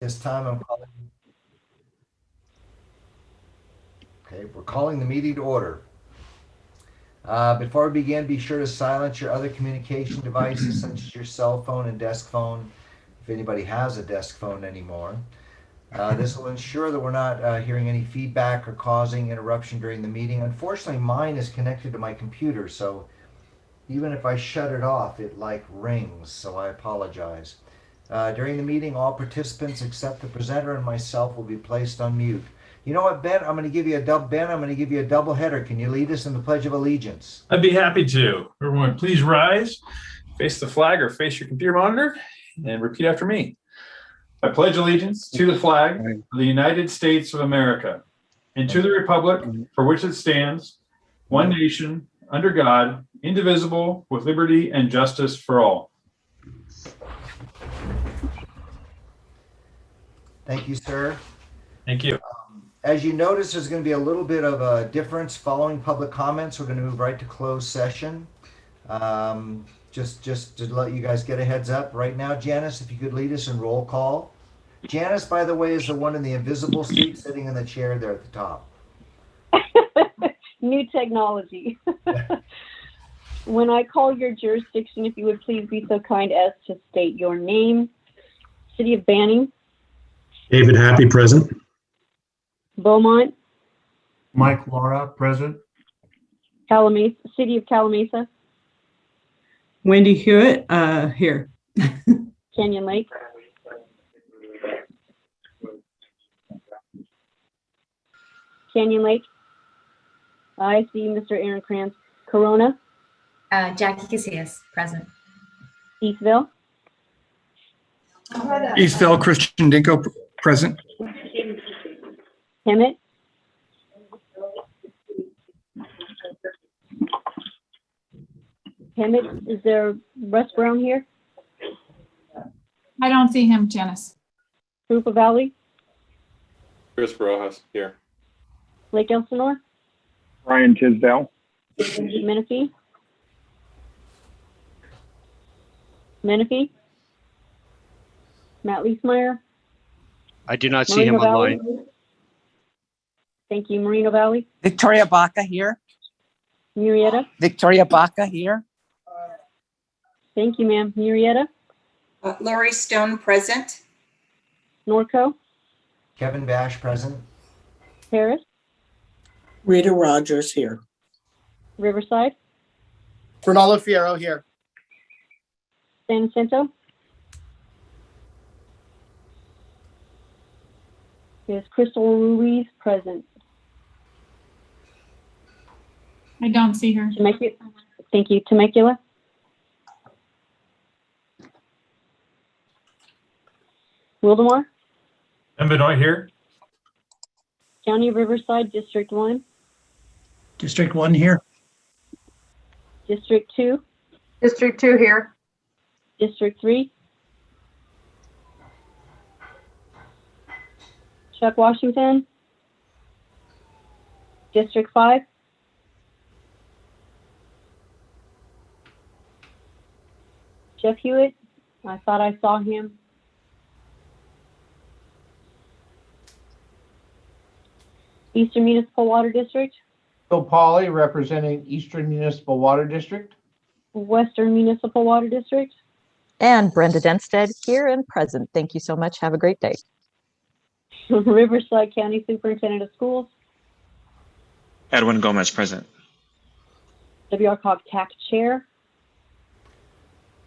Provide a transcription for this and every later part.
This time I'm calling. Okay, we're calling the meeting to order. Before we begin, be sure to silence your other communication devices such as your cell phone and desk phone, if anybody has a desk phone anymore. This will ensure that we're not hearing any feedback or causing interruption during the meeting. Unfortunately, mine is connected to my computer, so even if I shut it off, it like rings, so I apologize. During the meeting, all participants except the presenter and myself will be placed on mute. You know what, Ben? I'm going to give you a double header. Can you lead us in the Pledge of Allegiance? I'd be happy to. Everyone, please rise, face the flag or face your computer monitor, and repeat after me. I pledge allegiance to the flag of the United States of America and to the republic for which it stands, one nation, under God, indivisible, with liberty and justice for all. Thank you, sir. Thank you. As you notice, there's going to be a little bit of a difference following public comments. We're going to move right to closed session. Just to let you guys get a heads up right now, Janice, if you could lead us in roll call. Janice, by the way, is the one in the invisible seat sitting in the chair there at the top. New technology. When I call your jurisdiction, if you would please be so kind as to state your name, City of Banning, David Happy, present. Beaumont, Mike Laura, present. Calamasa, City of Calamasa, Wendy Hewitt, here. Canyon Lake, Canyon Lake. I see Mr. Aaron Kranz. Corona, Jackie Casillas, present. Eastville, Eastville, Christian Dinko, present. Hemet, Hemet, is there Russ Brown here? I don't see him, Janice. Krupa Valley, Chris Rojas here. Lake Elsinore, Ryan Tisdale. Menifee, Matt Leesmeyer, I do not see him Moreno Valley. online. Thank you. Moreno Valley, Victoria Baca here. Murrieta. Victoria Baca here. Thank you, ma'am. Murrieta, Lori Stone, present. Norco, Kevin Bash, present. Harris, Rita Rogers here. Riverside, Fernando Fierro here. San Jacinto. Is Crystal Ruiz present? I don't see her. Temecula. Thank you. Temecula. Wildemar, And Benoit here. County of Riverside, District 1, District 1 here. District 2, District 2 here. District 3, Chuck Washington, District 5, Jeff Hewitt, I thought I saw him. Eastern Municipal Water District, Bill Pauley, representing Eastern Municipal Water District. Western Municipal Water District, And Brenda Denstead here and present. Thank you so much. Have a great day. Riverside County Superintendent of Schools, Edwin Gomez, present. WRCOG TAC Chair,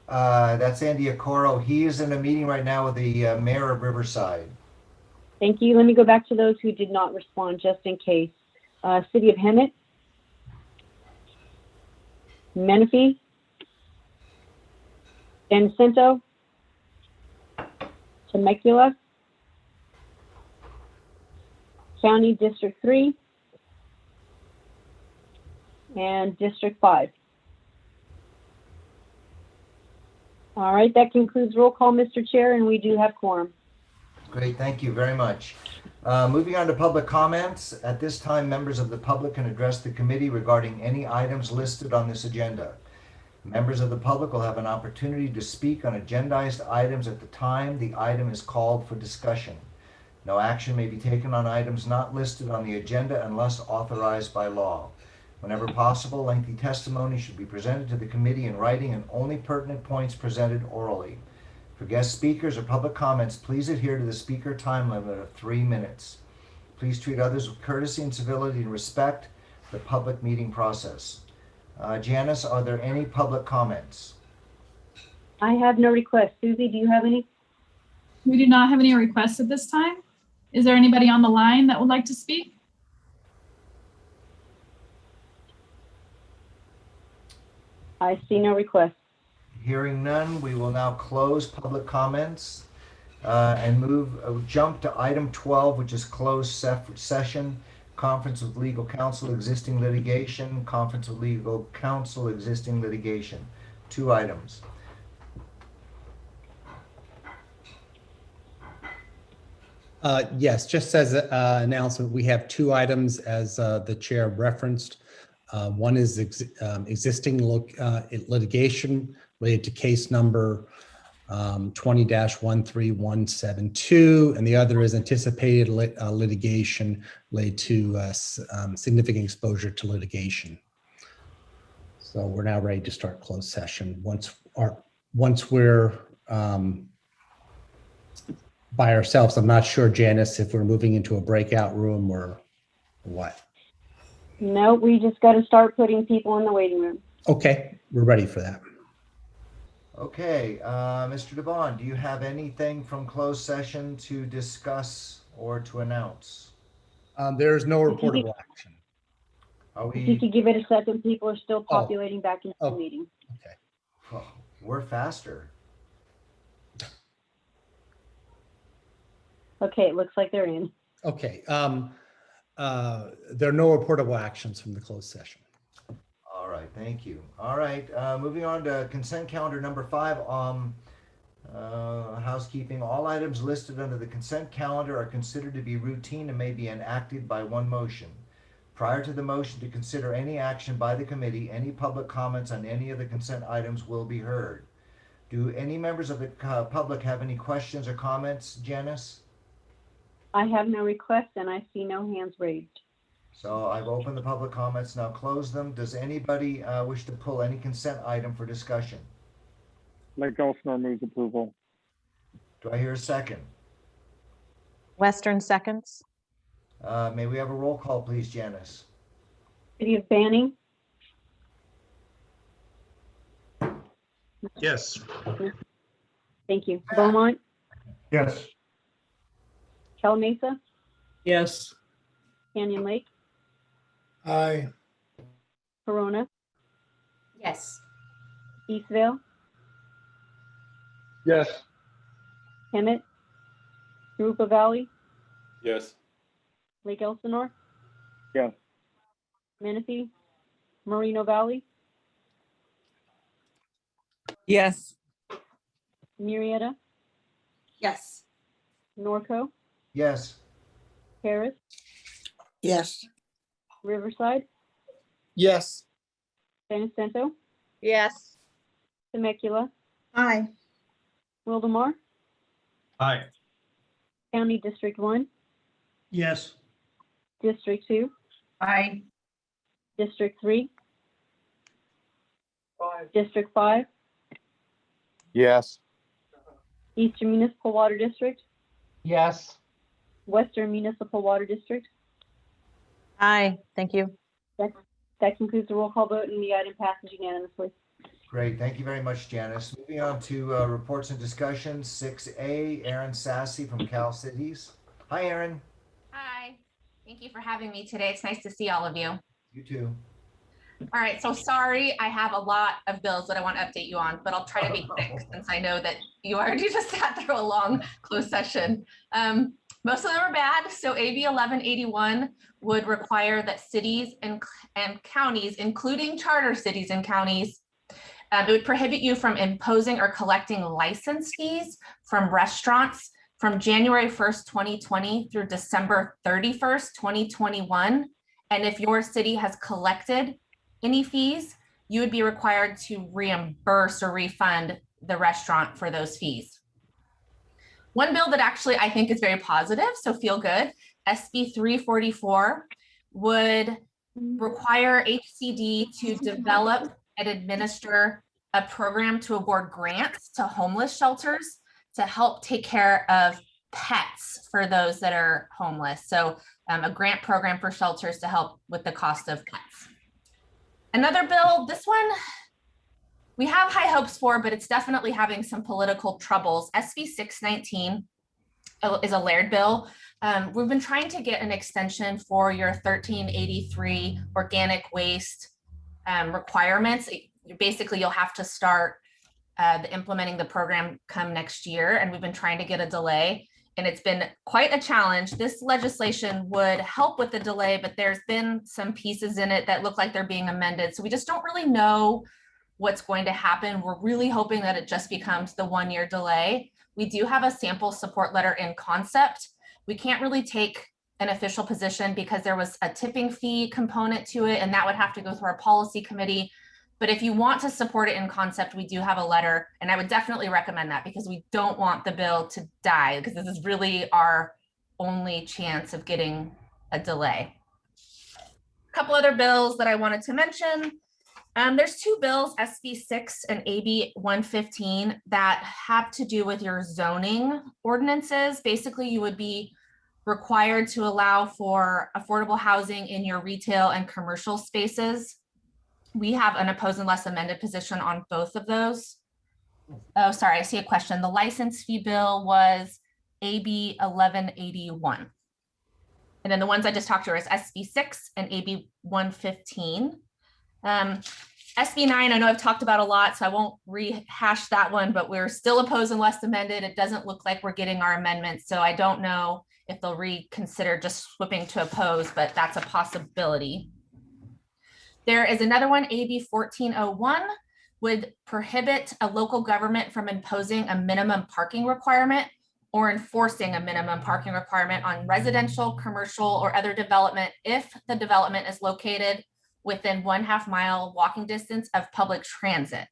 That's Andy Okoro. He is in a meeting right now with the mayor of Riverside. thank you. Let me go back to those who did not respond just in case. City of Hemet, Menifee, San Jacinto, Temecula, County District 3, and District 5. All right, that concludes roll call, Mr. Chair, and we do have quorum. Great, thank you very much. Moving on to public comments. At this time, members of the public can address the committee regarding any items listed on this agenda. Members of the public will have an opportunity to speak on agendized items at the time the item is called for discussion. No action may be taken on items not listed on the agenda unless authorized by law. Whenever possible, lengthy testimony should be presented to the committee in writing and only pertinent points presented orally. For guest speakers or public comments, please adhere to the speaker time limit of 3 minutes. Please treat others with courtesy and civility and respect the public meeting process. Janice, are there any public comments? I have no requests. Susie, do you have any? We do not have any requests at this time. Is there anybody on the line that would like to speak? I see no requests. Hearing none, we will now close public comments and jump to item 12, which is closed session, conference with legal counsel, existing litigation, conference with legal counsel, existing litigation. 2 items. Yes, just as an announcement, we have 2 items as the chair referenced. One is existing litigation related to case number 20-13172, and the other is anticipated litigation related to significant exposure to litigation. So we're now ready to start closed session. Once we're by ourselves, I'm not sure, Janice, if we're moving into a breakout room or what. No, we just got to start putting people in the waiting room. Okay, we're ready for that. Okay, Mr. DeBond, do you have anything from closed session to discuss or to announce? There's no reportable action. If you could give it a second, people are still populating back into the meeting. Okay. Oh, we're faster. Okay, it looks like they're in. Okay. There are no reportable actions from the closed session. All right, thank you. All right, moving on to consent calendar number 5. Housekeeping. All items listed under the consent calendar are considered to be routine and may be enacted by one motion. Prior to the motion to consider any action by the committee, any public comments on any of the consent items will be heard. Do any members of the public have any questions or comments, Janice? I have no requests and I see no hands raised. So I've opened the public comments, now close them. Does anybody wish to pull any consent item for discussion? Lake Elsinore moves approval. Do I hear a second? Western seconds. May we have a roll call, please, Janice? City of Banning, Yes. thank you. Beaumont, Yes. Calamasa, Yes. Canyon Lake, Aye. Corona, Yes. Eastvale, Yes. Hemet, Rupa Valley, Yes. Lake Elsinore, Yes. Menifee, Moreno Valley, Yes. Murrieta, Yes. Norco, Yes. Harris, Yes. Riverside, Yes. San Jacinto, Yes. Temecula, Aye. Wildemar, Aye. County District 1, Yes. District 2, Aye. District 3, District 5, Yes. Eastern Municipal Water District, Yes. Western Municipal Water District. Aye, thank you. That concludes the roll call vote and the item passes unanimously. Great, thank you very much, Janice. Moving on to reports and discussions. 6A, Aaron Sassy from Cal Cities. Hi, Aaron. Hi, thank you for having me today. It's nice to see all of you. You too. All right, so sorry, I have a lot of bills that I want to update you on, but I'll try to be quick since I know that you already just sat through a long closed session. Most of them are bad. So AB 1181 would require that cities and counties, including charter cities and counties, it would prohibit you from imposing or collecting license fees from restaurants from January 1st, 2020 through December 31st, 2021. And if your city has collected any fees, you would be required to reimburse or refund the restaurant for those fees. One bill that actually I think is very positive, so feel good, SB 344 would require HCD to develop and administer a program to award grants to homeless shelters to help take care of pets for those that are homeless. So a grant program for shelters to help with the cost of pets. Another bill, this one we have high hopes for, but it's definitely having some political troubles. SB 619 is a Laird bill. We've been trying to get an extension for your 1383 organic waste requirements. Basically, you'll have to start implementing the program come next year, and we've been trying to get a delay, and it's been quite a challenge. This legislation would help with the delay, but there's been some pieces in it that look like they're being amended, so we just don't really know what's going to happen. We're really hoping that it just becomes the 1-year delay. We do have a sample support letter in concept. We can't really take an official position because there was a tipping fee component to it, and that would have to go through our policy committee. But if you want to support it in concept, we do have a letter, and I would definitely recommend that because we don't want the bill to die, because this is really our only chance of getting a delay. A couple other bills that I wanted to mention. There's 2 bills, SB 6 and AB 115, that have to do with your zoning ordinances. Basically, you would be required to allow for affordable housing in your retail and commercial spaces. We have an opposed unless amended position on both of those. Oh, sorry, I see a question. The license fee bill was AB 1181. And then the ones I just talked to are SB 6 and AB 115. SB 9, I know I've talked about a lot, so I won't rehash that one, but we're still opposed unless amended. It doesn't look like we're getting our amendments, so I don't know if they'll reconsider just flipping to oppose, but that's a possibility. There is another one, AB 1401, would prohibit a local government from imposing a minimum parking requirement or enforcing a minimum parking requirement on residential, commercial, or other development if the development is located within 1/2 mile walking distance of public transit.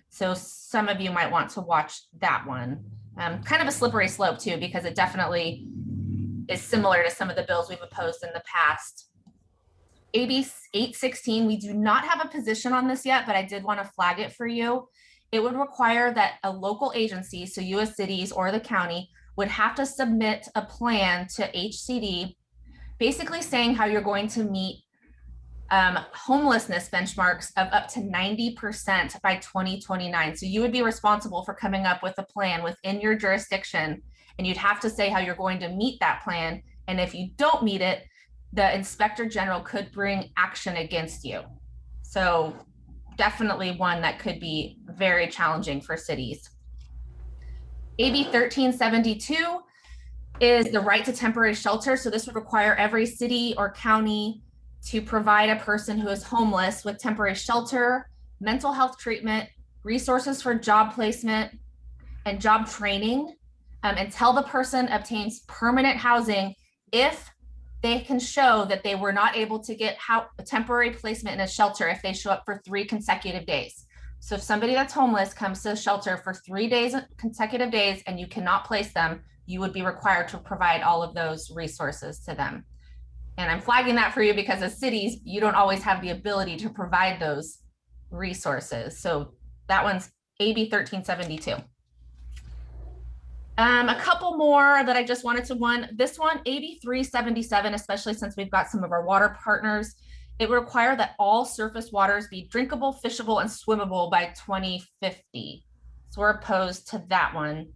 So some of you might want to watch that one. Kind of a slippery slope too, because it definitely is similar to some of the bills we've opposed in the past. AB 816, we do not have a position on this yet, but I did want to flag it for you. It would require that a local agency, so US cities or the county, would have to submit a plan to HCD, basically saying how you're going to meet homelessness benchmarks of up to 90% by 2029. So you would be responsible for coming up with a plan within your jurisdiction, and you'd have to say how you're going to meet that plan. And if you don't meet it, the inspector general could bring action against you. So definitely one that could be very challenging for cities. AB 1372 is the right to temporary shelter. So this would require every city or county to provide a person who is homeless with temporary shelter, mental health treatment, resources for job placement, and job training until the person obtains permanent housing if they can show that they were not able to get a temporary placement in a shelter if they show up for 3 consecutive days. So if somebody that's homeless comes to the shelter for 3 days, consecutive days, and you cannot place them, you would be required to provide all of those resources to them. And I'm flagging that for you because as cities, you don't always have the ability to provide those resources. So that one's AB 1372. A couple more that I just wanted to this one, AB 377, especially since we've got some of our water partners, it would require that all surface waters be drinkable, fishable, and swimmable by 2050. So we're opposed to that one.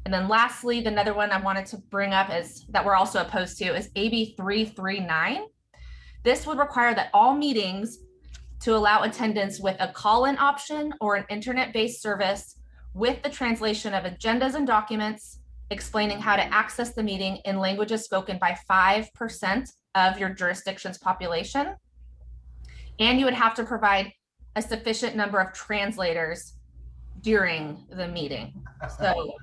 And then lastly, the another one I wanted to bring up is that we're also opposed to is AB 339. This would require that all meetings to allow attendance with a call-in option or an internet-based service with the translation of agendas and documents explaining how to access the meeting in languages spoken by 5% of your jurisdiction's population. And you would have to provide a sufficient number of translators during the meeting. So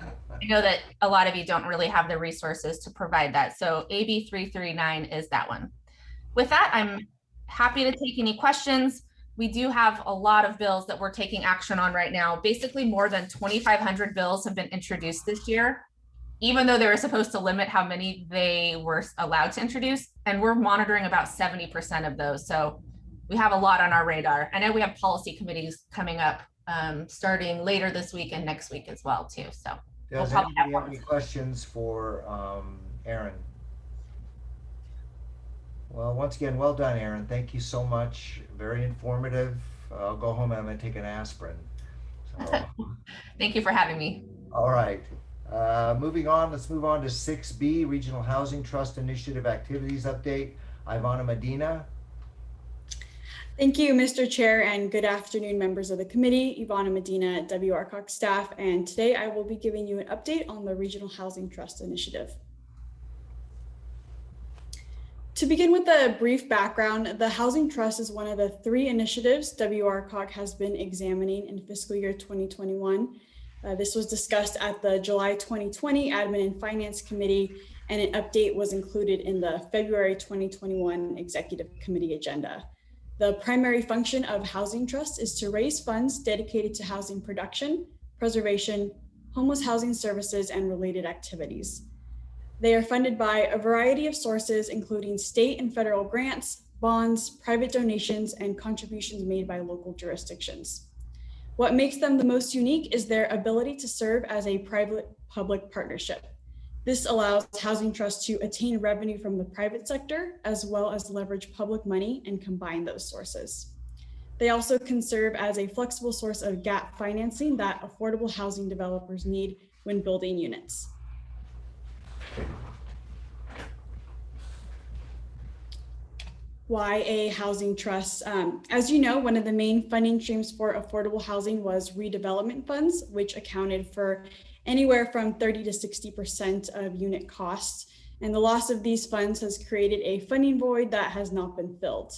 I know that a lot of you don't really have the resources to provide that. So AB 339 is that one. With that, I'm happy to take any questions. we do have a lot of bills that we're taking action on right now. Basically, more than 2,500 bills have been introduced this year, even though they were supposed to limit how many they were allowed to introduce. And we're monitoring about 70% of those. So we have a lot on our radar. I know we have policy committees coming up starting later this week and next week as well, too. So we'll Does probably anybody have have more. any questions for Aaron? Well, once again, well done, Aaron. Thank you so much. Very informative. I'll go home and I'm going to take an aspirin. So, Thank you for having me. all right. Moving on, let's move on to 6B, Regional Housing Trust Initiative Activities Update. Ivana Medina. Thank you, Mr. Chair, and good afternoon, members of the committee. Ivana Medina, WRCOG staff, and today I will be giving you an update on the Regional Housing Trust Initiative. To begin with a brief background, the Housing Trust is one of the 3 initiatives WRCOG has been examining in fiscal year 2021. This was discussed at the July 2020 Admin and Finance Committee, and an update was included in the February 2021 Executive Committee agenda. The primary function of Housing Trust is to raise funds dedicated to housing production, preservation, homeless housing services, and related activities. They are funded by a variety of sources, including state and federal grants, bonds, private donations, and contributions made by local jurisdictions. What makes them the most unique is their ability to serve as a private-public partnership. This allows Housing Trust to attain revenue from the private sector, as well as leverage public money and combine those sources. They also can serve as a flexible source of gap financing that affordable housing developers need when building units. Why a housing trust? As you know, one of the main funding streams for affordable housing was redevelopment funds, which accounted for anywhere from 30 to 60% of unit costs. And the loss of these funds has created a funding void that has not been filled.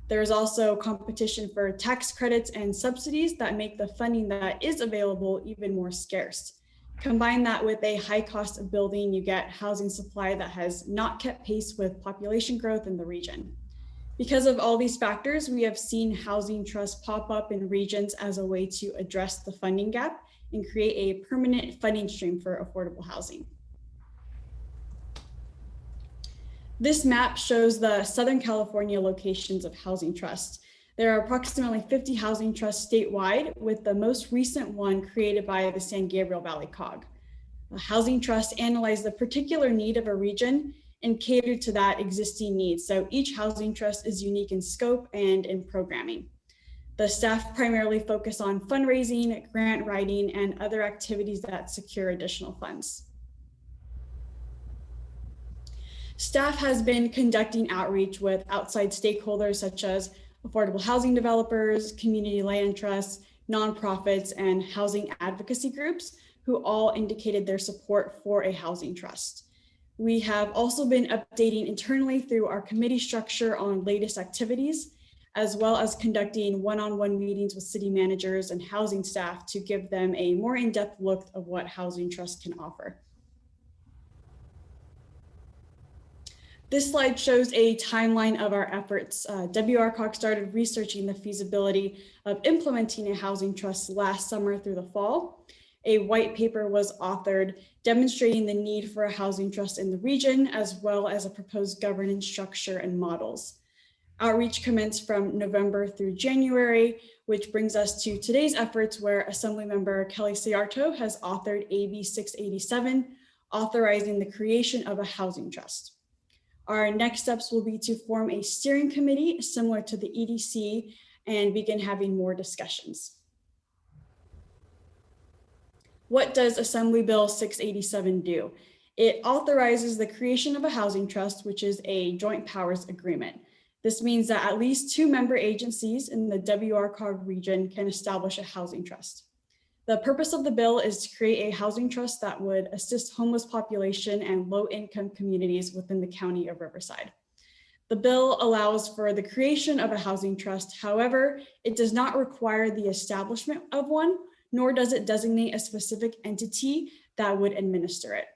There is also competition for tax credits and subsidies that make the funding that is available even more scarce. Combine that with a high cost of building, you get housing supply that has not kept pace with population growth in the region. Because of all these factors, we have seen housing trusts pop up in regions as a way to address the funding gap and create a permanent funding stream for affordable housing. This map shows the Southern California locations of housing trusts. There are approximately 50 housing trusts statewide, with the most recent one created by the San Gabriel Valley COG. A housing trust analyzed the particular need of a region and cater to that existing need. So each housing trust is unique in scope and in programming. The staff primarily focus on fundraising, grant writing, and other activities that secure additional funds. Staff has been conducting outreach with outside stakeholders such as affordable housing developers, community land trusts, nonprofits, and housing advocacy groups who all indicated their support for a housing trust. We have also been updating internally through our committee structure on latest activities, as well as conducting one-on-one meetings with city managers and housing staff to give them a more in-depth look of what Housing Trust can offer. This slide shows a timeline of our efforts. WRCOG started researching the feasibility of implementing a housing trust last summer through the fall. A white paper was authored demonstrating the need for a housing trust in the region, as well as a proposed governance structure and models. Outreach commenced from November through January, which brings us to today's efforts, where Assemblymember Kelly Sayarto has authored AB 687, authorizing the creation of a housing trust. Our next steps will be to form a steering committee similar to the EDC and begin having more discussions. What does Assembly Bill 687 do? It authorizes the creation of a housing trust, which is a joint powers agreement. This means that at least 2 member agencies in the WRCOG region can establish a housing trust. The purpose of the bill is to create a housing trust that would assist homeless population and low-income communities within the county of Riverside. The bill allows for the creation of a housing trust. However, it does not require the establishment of one, nor does it designate a specific entity that would administer it.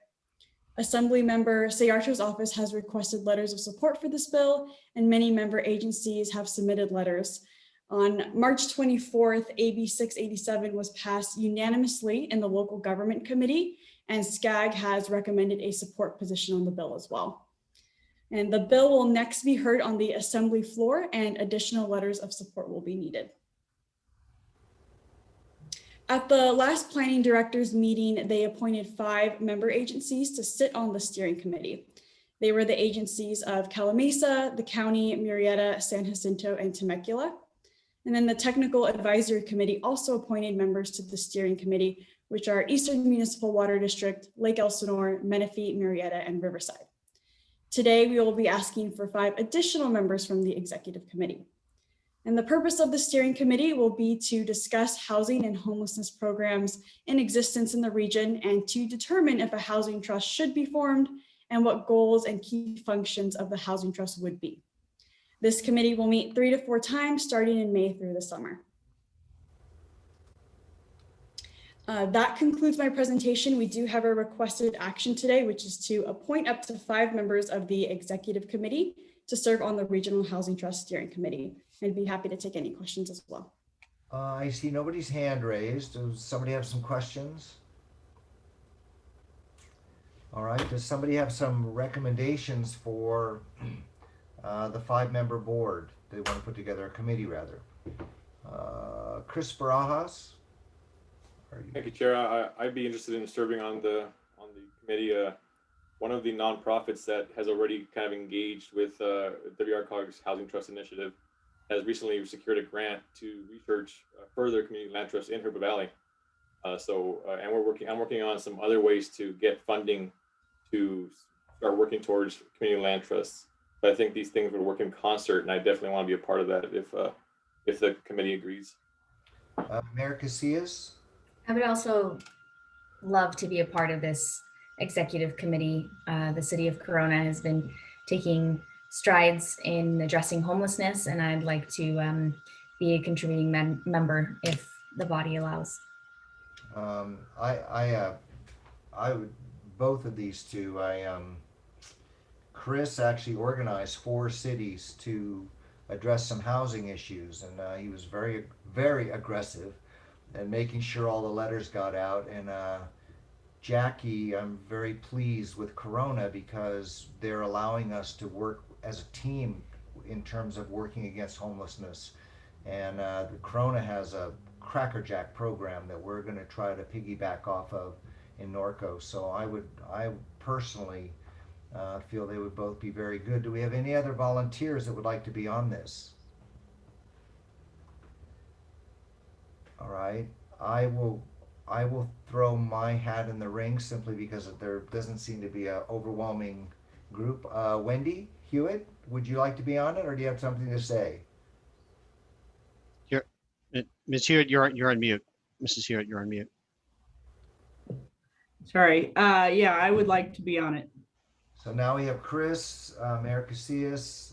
Assemblymember Sayarto's office has requested letters of support for this bill, and many member agencies have submitted letters. On March 24th, AB 687 was passed unanimously in the local government committee, and SCAG has recommended a support position on the bill as well. And the bill will next be heard on the assembly floor, and additional letters of support will be needed. At the last planning directors meeting, they appointed 5 member agencies to sit on the steering committee. They were the agencies of Calamasa, the county, Murrieta, San Jacinto, and Temecula. And then the technical advisory committee also appointed members to the steering committee, which are Eastern Municipal Water District, Lake Elsinore, Menifee, Murrieta, and Riverside. Today, we will be asking for 5 additional members from the executive committee. And the purpose of the steering committee will be to discuss housing and homelessness programs in existence in the region and to determine if a housing trust should be formed and what goals and key functions of the housing trust would be. This committee will meet 3 to 4 times starting in May through the summer. That concludes my presentation. We do have a requested action today, which is to appoint up to 5 members of the executive committee to serve on the Regional Housing Trust Steering Committee. I'd be happy to take any questions as well. I see nobody's hand raised. Does somebody have some questions? All right, does somebody have some recommendations for the 5-member board? They want to put together a committee, rather. Chris Barajas? Thank you, Chair. I'd be interested in serving on the committee. One of the nonprofits that has already kind of engaged with WRCOG's Housing Trust Initiative has recently secured a grant to research further community land trusts in Herba Valley. And I'm working on some other ways to get funding to start working towards community land trusts. But I think these things would work in concert, and I definitely want to be a part of that if the committee agrees. Mayor Casillas? I would also love to be a part of this executive committee. The city of Corona has been taking strides in addressing homelessness, and I'd like to be a contributing member if the body allows. I would, both of these two. Chris actually organized 4 cities to address some housing issues, and he was very, very aggressive and making sure all the letters got out. And Jackie, I'm very pleased with Corona because they're allowing us to work as a team in terms of working against homelessness. And Corona has a Cracker Jack program that we're going to try to piggyback off of in Norco. So I personally feel they would both be very good. Do we have any other volunteers that would like to be on this? All right, I will throw my hat in the ring simply because there doesn't seem to be an overwhelming group. Wendy Hewitt, would you like to be on it, or do you have something to say? Ms. Hewitt, you're on mute. Mrs. Hewitt, you're on mute. Sorry. Yeah, I would like to be on it. So now we have Chris, Mayor Casillas,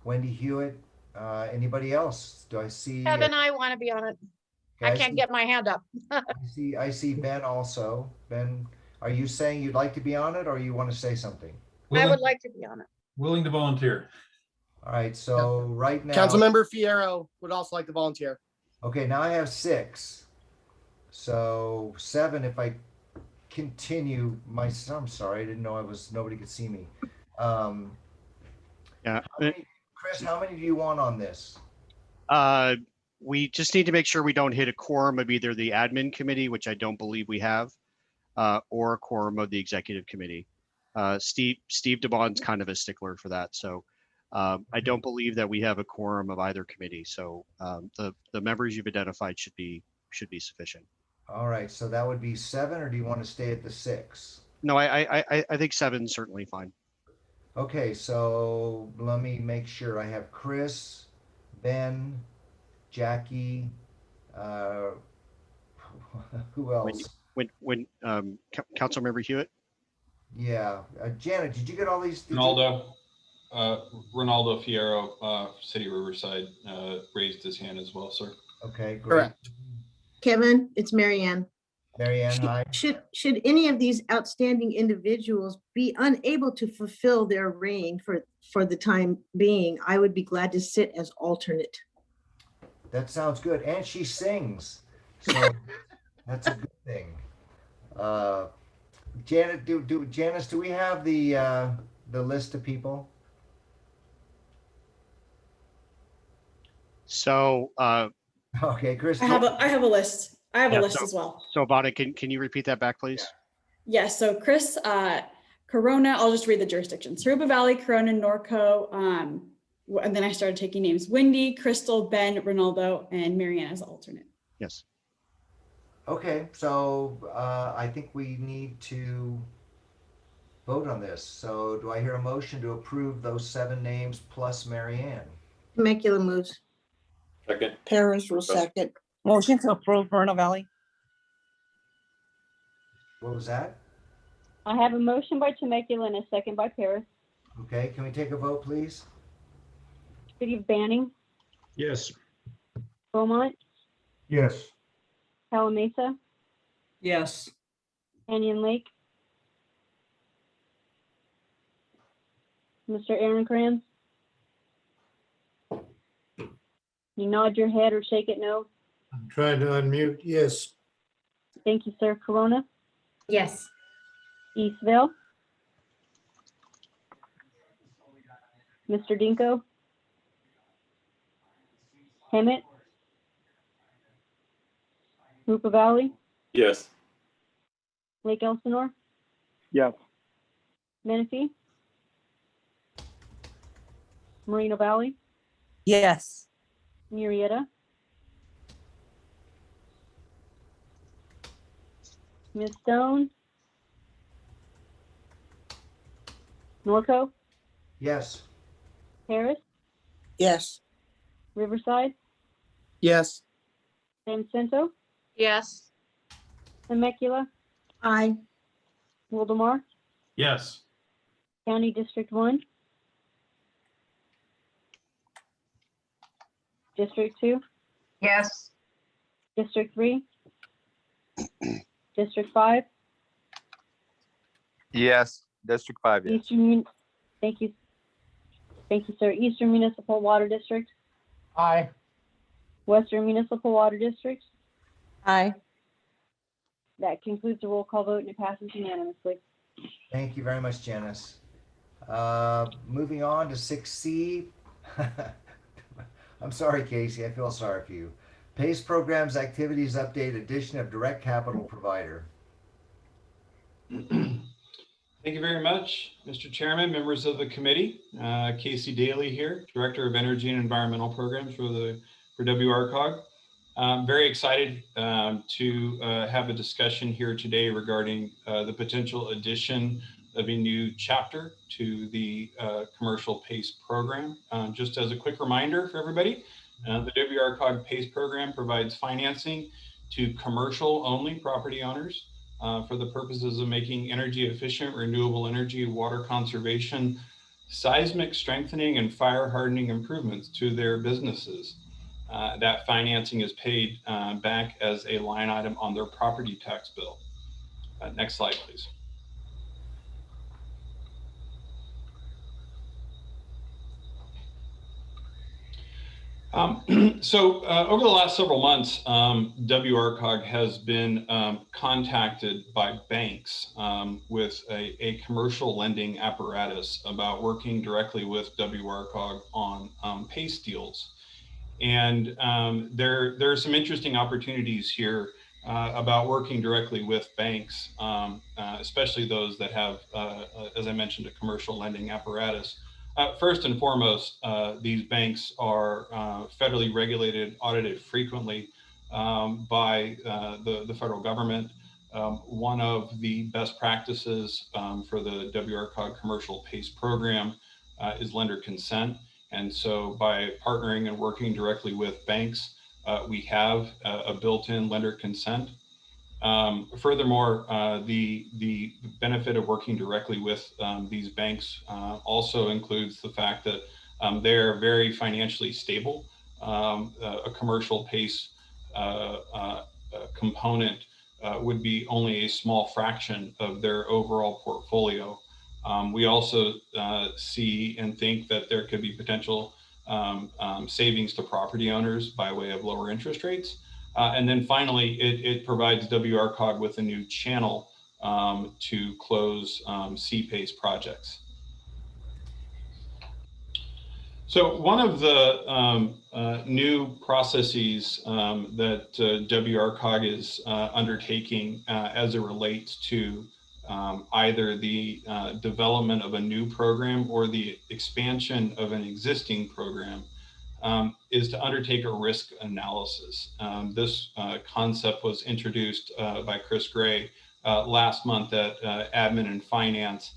Wendy Hewitt. Anybody else? Do I see? Kevin, I want to be on it. I can't get my hand up. I see Ben also. Ben, are you saying you'd like to be on it, or you want to say something? I would like to be on it. Willing to volunteer. All right, so right now. Councilmember Fierro would also like to volunteer. Okay, now I have 6. So 7 if I continue my, I'm sorry, I didn't know nobody could see me. Yeah. Chris, how many do you want on this? We just need to make sure we don't hit a quorum of either the admin committee, which I don't believe we have, or a quorum of the executive committee. Steve DeBond's kind of a stickler for that. So I don't believe that we have a quorum of either committee. So the members you've identified should be sufficient. All right, so that would be 7, or do you want to stay at the 6? No, I think 7 is certainly fine. Okay, so let me make sure I have Chris, Ben, Jackie, who else? When Councilmember Hewitt? Yeah, Janet, did you get all these? Ronaldo Fierro, City of Riverside, raised his hand as well, sir. Okay, great. Correct. Kevin, it's Marianne. Marianne, hi. Should any of these outstanding individuals be unable to fulfill their reign for the time being, I would be glad to sit as alternate. That sounds good. And she sings. So that's a good thing. Janice, do we have the list of people? So, Okay, Chris. I have a list. I have a list as well. So Vada, can you repeat that back, please? Yes. So Chris, Corona, I'll just read the jurisdictions. Ceruba Valley, Corona, Norco, and then I started taking names. Wendy, Crystal, Ben, Ronaldo, and Marianne as the alternate. Yes. Okay, so I think we need to vote on this. So do I hear a motion to approve those 7 names plus Marianne? Temecula moves. Second. Paris will second. Motion to approve Vernon Valley. What was that? I have a motion by Temecula and a second by Paris. Okay, can we take a vote, please? City of Banning, Yes. Beaumont, Yes. Calamasa, Yes. Canyon Lake. Mr. Aaron Kranz? You nod your head or shake it no. I'm trying to unmute. Yes. Thank you, sir. Corona, Yes. Eastville, Mr. Dinko, Hemet, Rupa Valley, Yes. Lake Elsinore, Yes. Menifee, Moreno Valley, Yes. Murrieta, Ms. Stone, Norco, Yes. Harris, Yes. Riverside, Yes. San Jacinto, Yes. Temecula, Aye. Wildemar, Yes. County District 1, District 2, Yes. District 3, District 5, Yes. District 5, yes. Thank you. Thank you, sir. Eastern Municipal Water District, Aye. Western Municipal Water District. Aye. That concludes the roll call vote and it passes unanimously. Thank you very much, Janice. Moving on to 6C. I'm sorry, Casey. I feel sorry for you. PACE Programs Activities Update, addition of direct capital provider. Thank you very much, Mr. Chairman, members of the committee. Casey Daly here, Director of Energy and Environmental Programs for WRCOG. I'm very excited to have a discussion here today regarding the potential addition of a new chapter to the commercial PACE program. Just as a quick reminder for everybody, the WRCOG PACE program provides financing to commercial only property owners for the purposes of making energy efficient, renewable energy, water conservation, seismic strengthening, and fire hardening improvements to their businesses. That financing is paid back as a line item on their property tax bill. Next slide, please. So over the last several months, WRCOG has been contacted by banks with a commercial lending apparatus about working directly with WRCOG on PACE deals. And there are some interesting opportunities here about working directly with banks, especially those that have, as I mentioned, a commercial lending apparatus. First and foremost, these banks are federally regulated, audited frequently by the federal government. One of the best practices for the WRCOG commercial PACE program is lender consent. And so by partnering and working directly with banks, we have a built-in lender consent. Furthermore, the benefit of working directly with these banks also includes the fact that they're very financially stable. A commercial PACE component would be only a small fraction of their overall portfolio. We also see and think that there could be potential savings to property owners by way of lower interest rates. And then finally, it provides WRCOG with a new channel to close CPACE projects. So one of the new processes that WRCOG is undertaking as it relates to either the development of a new program or the expansion of an existing program is to undertake a risk analysis. This concept was introduced by Chris Gray last month at Admin and Finance.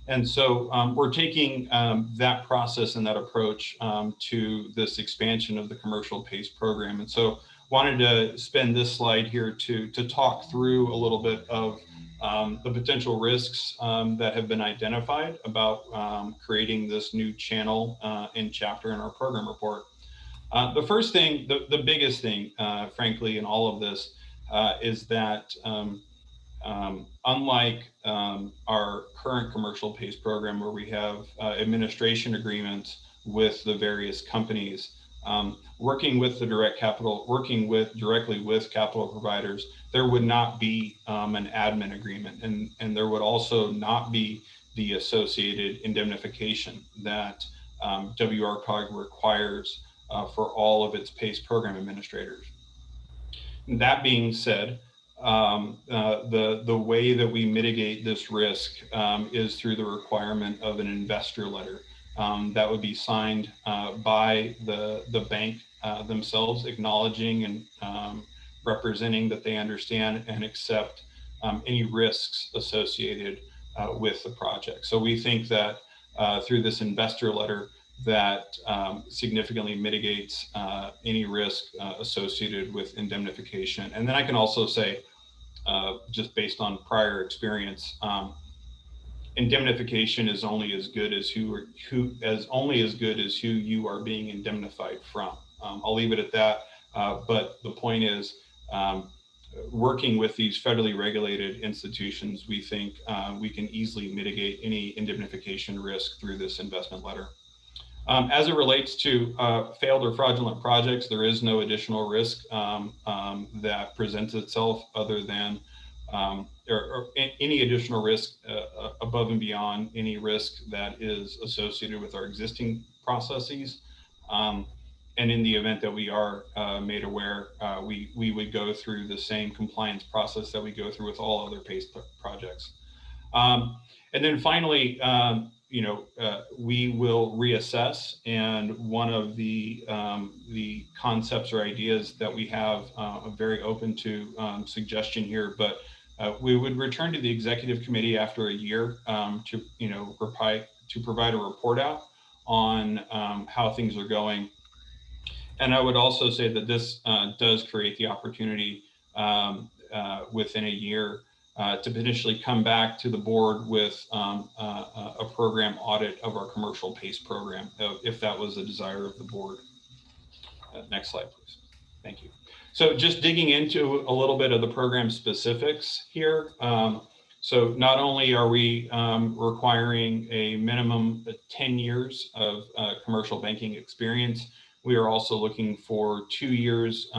And so we're taking that process and that approach to this expansion of the commercial PACE program. And so wanted to spend this slide here to talk through a little bit of the potential risks that have been identified about creating this new channel and chapter in our program report. The first thing, the biggest thing, frankly, in all of this is that unlike our current commercial PACE program where we have administration agreements with the various companies, working with the directly with capital providers, there would not be an admin agreement, and there would also not be the associated indemnification that WRCOG requires for all of its PACE program administrators. That being said, the way that we mitigate this risk is through the requirement of an investor letter that would be signed by the bank themselves, acknowledging and representing that they understand and accept any risks associated with the project. So we think that through this investor letter that significantly mitigates any risk associated with indemnification. And then I can also say, just based on prior experience, indemnification is only as good as who you are being indemnified from. I'll leave it at that. But the point is, working with these federally regulated institutions, we think we can easily mitigate any indemnification risk through this investment letter. As it relates to failed or fraudulent projects, there is no additional risk that presents itself other than or any additional risk above and beyond any risk that is associated with our existing processes. And in the event that we are made aware, we would go through the same compliance process that we go through with all other PACE projects. And then finally, we will reassess, and one of the concepts or ideas that we have, I'm very open to suggestion here, but we would return to the executive committee after a year to provide a report out on how things are going. And I would also say that this does create the opportunity within a year to potentially come back to the board with a program audit of our commercial PACE program, if that was a desire of the board. Next slide, please. Thank you. So just digging into a little bit of the program specifics here. So not only are we requiring a minimum of 10 years of commercial banking experience, we are also looking for 2 years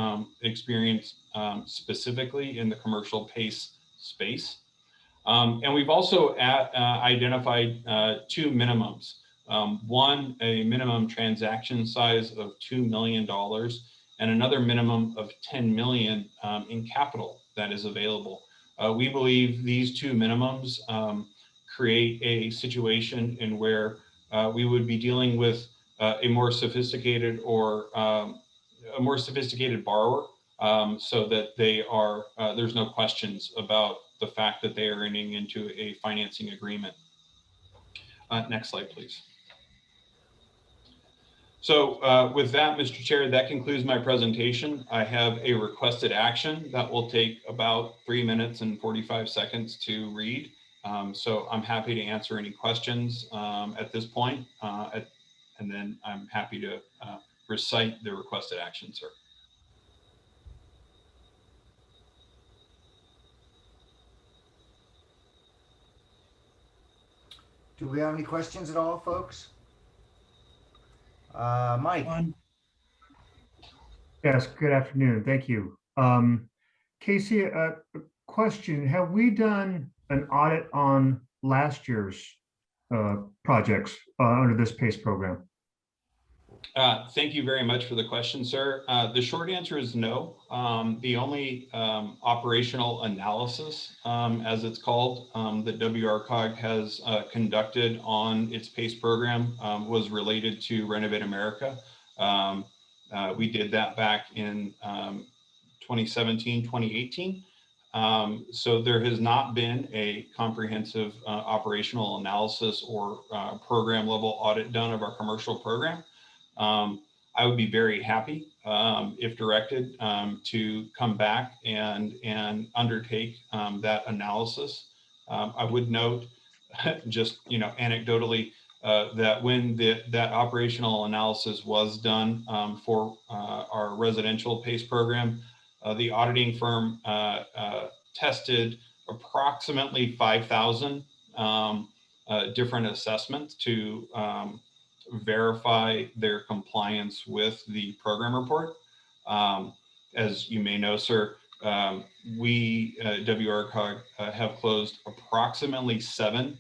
experience specifically in the commercial PACE space. And we've also identified 2 minimums. One, a minimum transaction size of $2 million and another minimum of 10 million in capital that is available. We believe these 2 minimums create a situation in where we would be dealing with a more sophisticated or a more sophisticated borrower, so that they are there's no questions about the fact that they are entering into a financing agreement. Next slide, please. So with that, Mr. Chair, that concludes my presentation. I have a requested action that will take about 3 minutes and 45 seconds to read. So I'm happy to answer any questions at this point, and then I'm happy to recite the requested action, sir. Do we have any questions at all, folks? Mike. Yes, good afternoon. Thank you. Casey, a question. Have we done an audit on last year's projects under this PACE program? Thank you very much for the question, sir. The short answer is no. The only operational analysis, as it's called, that WRCOG has conducted on its PACE program was related to Renovate America. We did that back in 2017, 2018. So there has not been a comprehensive operational analysis or program level audit done of our commercial program. I would be very happy if directed to come back and undertake that analysis. I would note just, anecdotally, that when that operational analysis was done for our residential PACE program, the auditing firm tested approximately 5,000 different assessments to verify their compliance with the program report. As you may know, sir, we, WRCOG, have closed approximately 7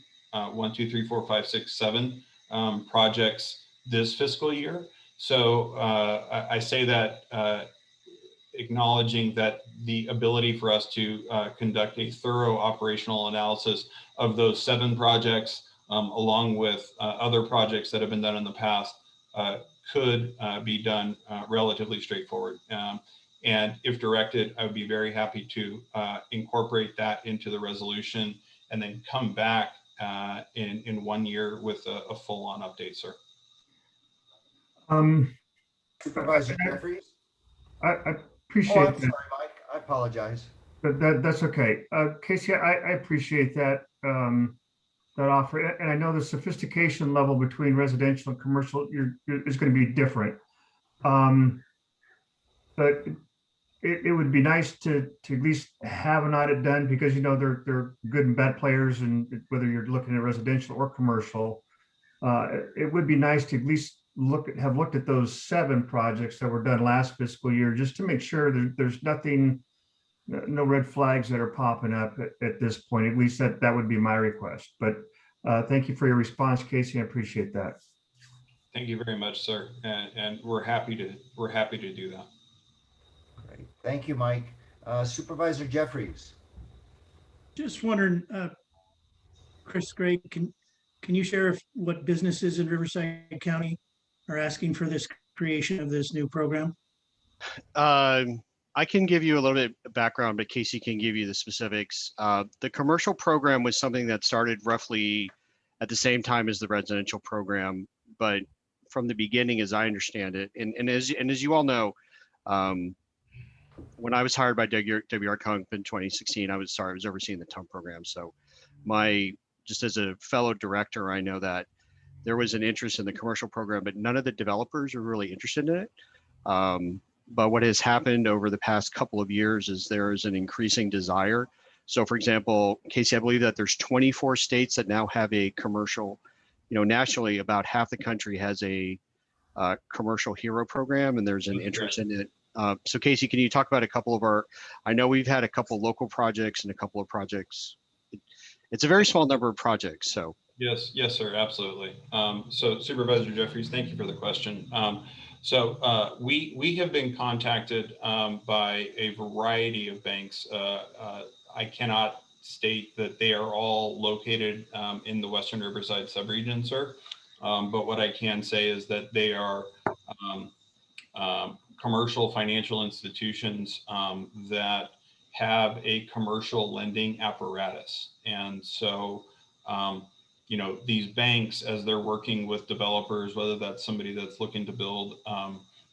projects this fiscal year. So I say that acknowledging that the ability for us to conduct a thorough operational analysis of those 7 projects, along with other projects that have been done in the past, could be done relatively straightforward. And if directed, I would be very happy to incorporate that into the resolution and then come back in 1 year with a full-on update, sir. Supervisor Jeffries? I appreciate I'm that. sorry, Mike. I apologize. That's okay. Casey, I appreciate that that offer, and I know the sophistication level between residential and commercial is going to be different. But it would be nice to at least have an audit done, because they're good and bad players, and whether you're looking at residential or commercial, it would be nice to at least have looked at those 7 projects that were done last fiscal year, just to make sure that there's no red flags that are popping up at this point. At least that would be my request. But thank you for your response, Casey. I appreciate that. Thank you very much, sir. And we're happy to do that. Great. Thank you, Mike. Supervisor Jeffries. Just wondering, Chris Gray, can you share what businesses in Riverside County are asking for this creation of this new program? I can give you a little bit of background, but Casey can give you the specifics. The commercial program was something that started roughly at the same time as the residential program, but from the beginning, as I understand it, and as you all know, when I was hired by WRCOG in 2016, I was overseeing the TUMP program. So just as a fellow director, I know that there was an interest in the commercial program, but none of the developers were really interested in it. But what has happened over the past couple of years is there is an increasing desire. So for example, Casey, I believe that there's 24 states that now have a commercial, nationally about half the country has a commercial hero program, and there's an interest in it. So Casey, can you talk about a couple of I know we've had a couple local projects and a couple of projects. It's a very small number of projects, so. Yes, sir, absolutely. So Supervisor Jeffries, thank you for the question. So we have been contacted by a variety of banks. I cannot state that they are all located in the Western Riverside subregion, sir. But what I can say is that they are commercial financial institutions that have a commercial lending apparatus. And so, these banks, as they're working with developers, whether that's somebody that's looking to build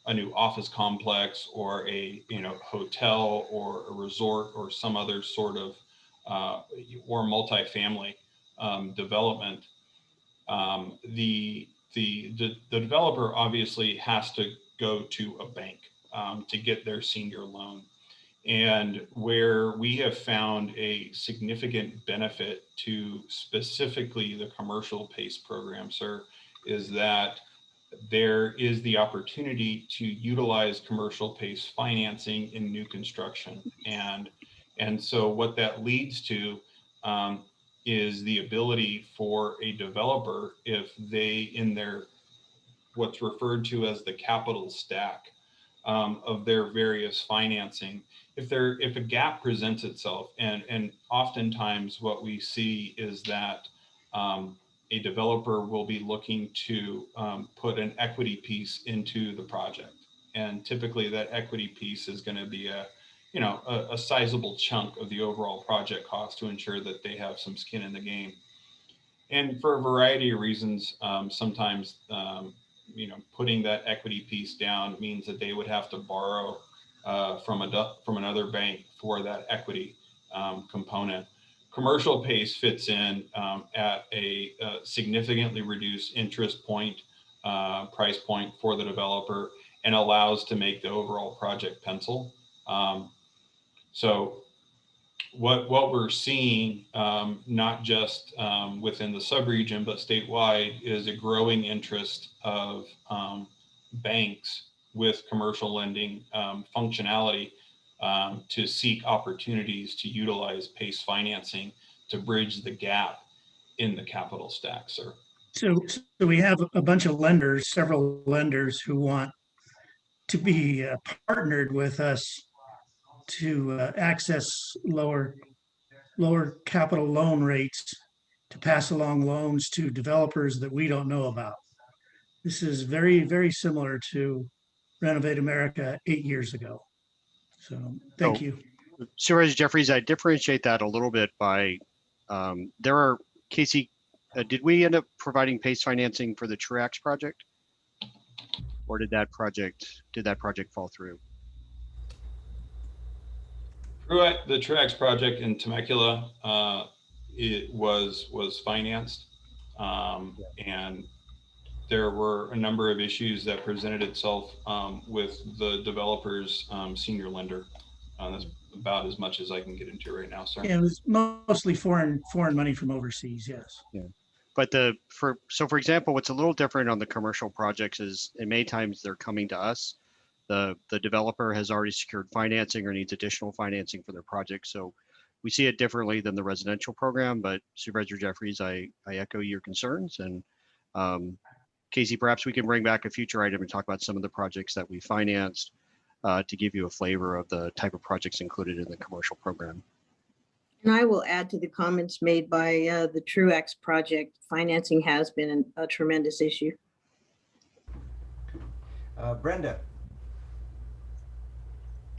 a new office complex or a hotel or a resort or some other sort of or multifamily development, the developer obviously has to go to a bank to get their senior loan. And where we have found a significant benefit to specifically the commercial PACE program, sir, is that there is the opportunity to utilize commercial PACE financing in new construction. And so what that leads to is the ability for a developer, if they, in their what's referred to as the capital stack of their various financing, if a gap presents itself, and oftentimes what we see is that a developer will be looking to put an equity piece into the project, and typically that equity piece is going to be a sizable chunk of the overall project cost to ensure that they have some skin in the game. And for a variety of reasons, sometimes putting that equity piece down means that they would have to borrow from another bank for that equity component. Commercial PACE fits in at a significantly reduced interest point, price point for the developer, and allows to make the overall project pencil. So what we're seeing, not just within the subregion, but statewide, is a growing interest of banks with commercial lending functionality to seek opportunities to utilize PACE financing to bridge the gap in the capital stack, sir. So we have a bunch of lenders, several lenders who want to be partnered with us to access lower capital loan rates to pass along loans to developers that we don't know about. This is very, very similar to Renovate America 8 years ago. So thank you. Supervisor Jeffries, I differentiate that a little bit by there are, Casey, did we end up providing PACE financing for the Truax project? Or did that project fall through? The Truax project in Temecula, it was financed, and there were a number of issues that presented itself with the developer's senior lender. That's about as much as I can get into right now, sir. Yeah, it was mostly foreign money from overseas, yes. Yeah. But for example, what's a little different on the commercial projects is in many times they're coming to us. The developer has already secured financing or needs additional financing for their project. So we see it differently than the residential program, but Supervisor Jeffries, I echo your concerns. And Casey, perhaps we can bring back a future item and talk about some of the projects that we financed to give you a flavor of the type of projects included in the commercial program. And I will add to the comments made by the Truax project. Financing has been a tremendous issue. Brenda.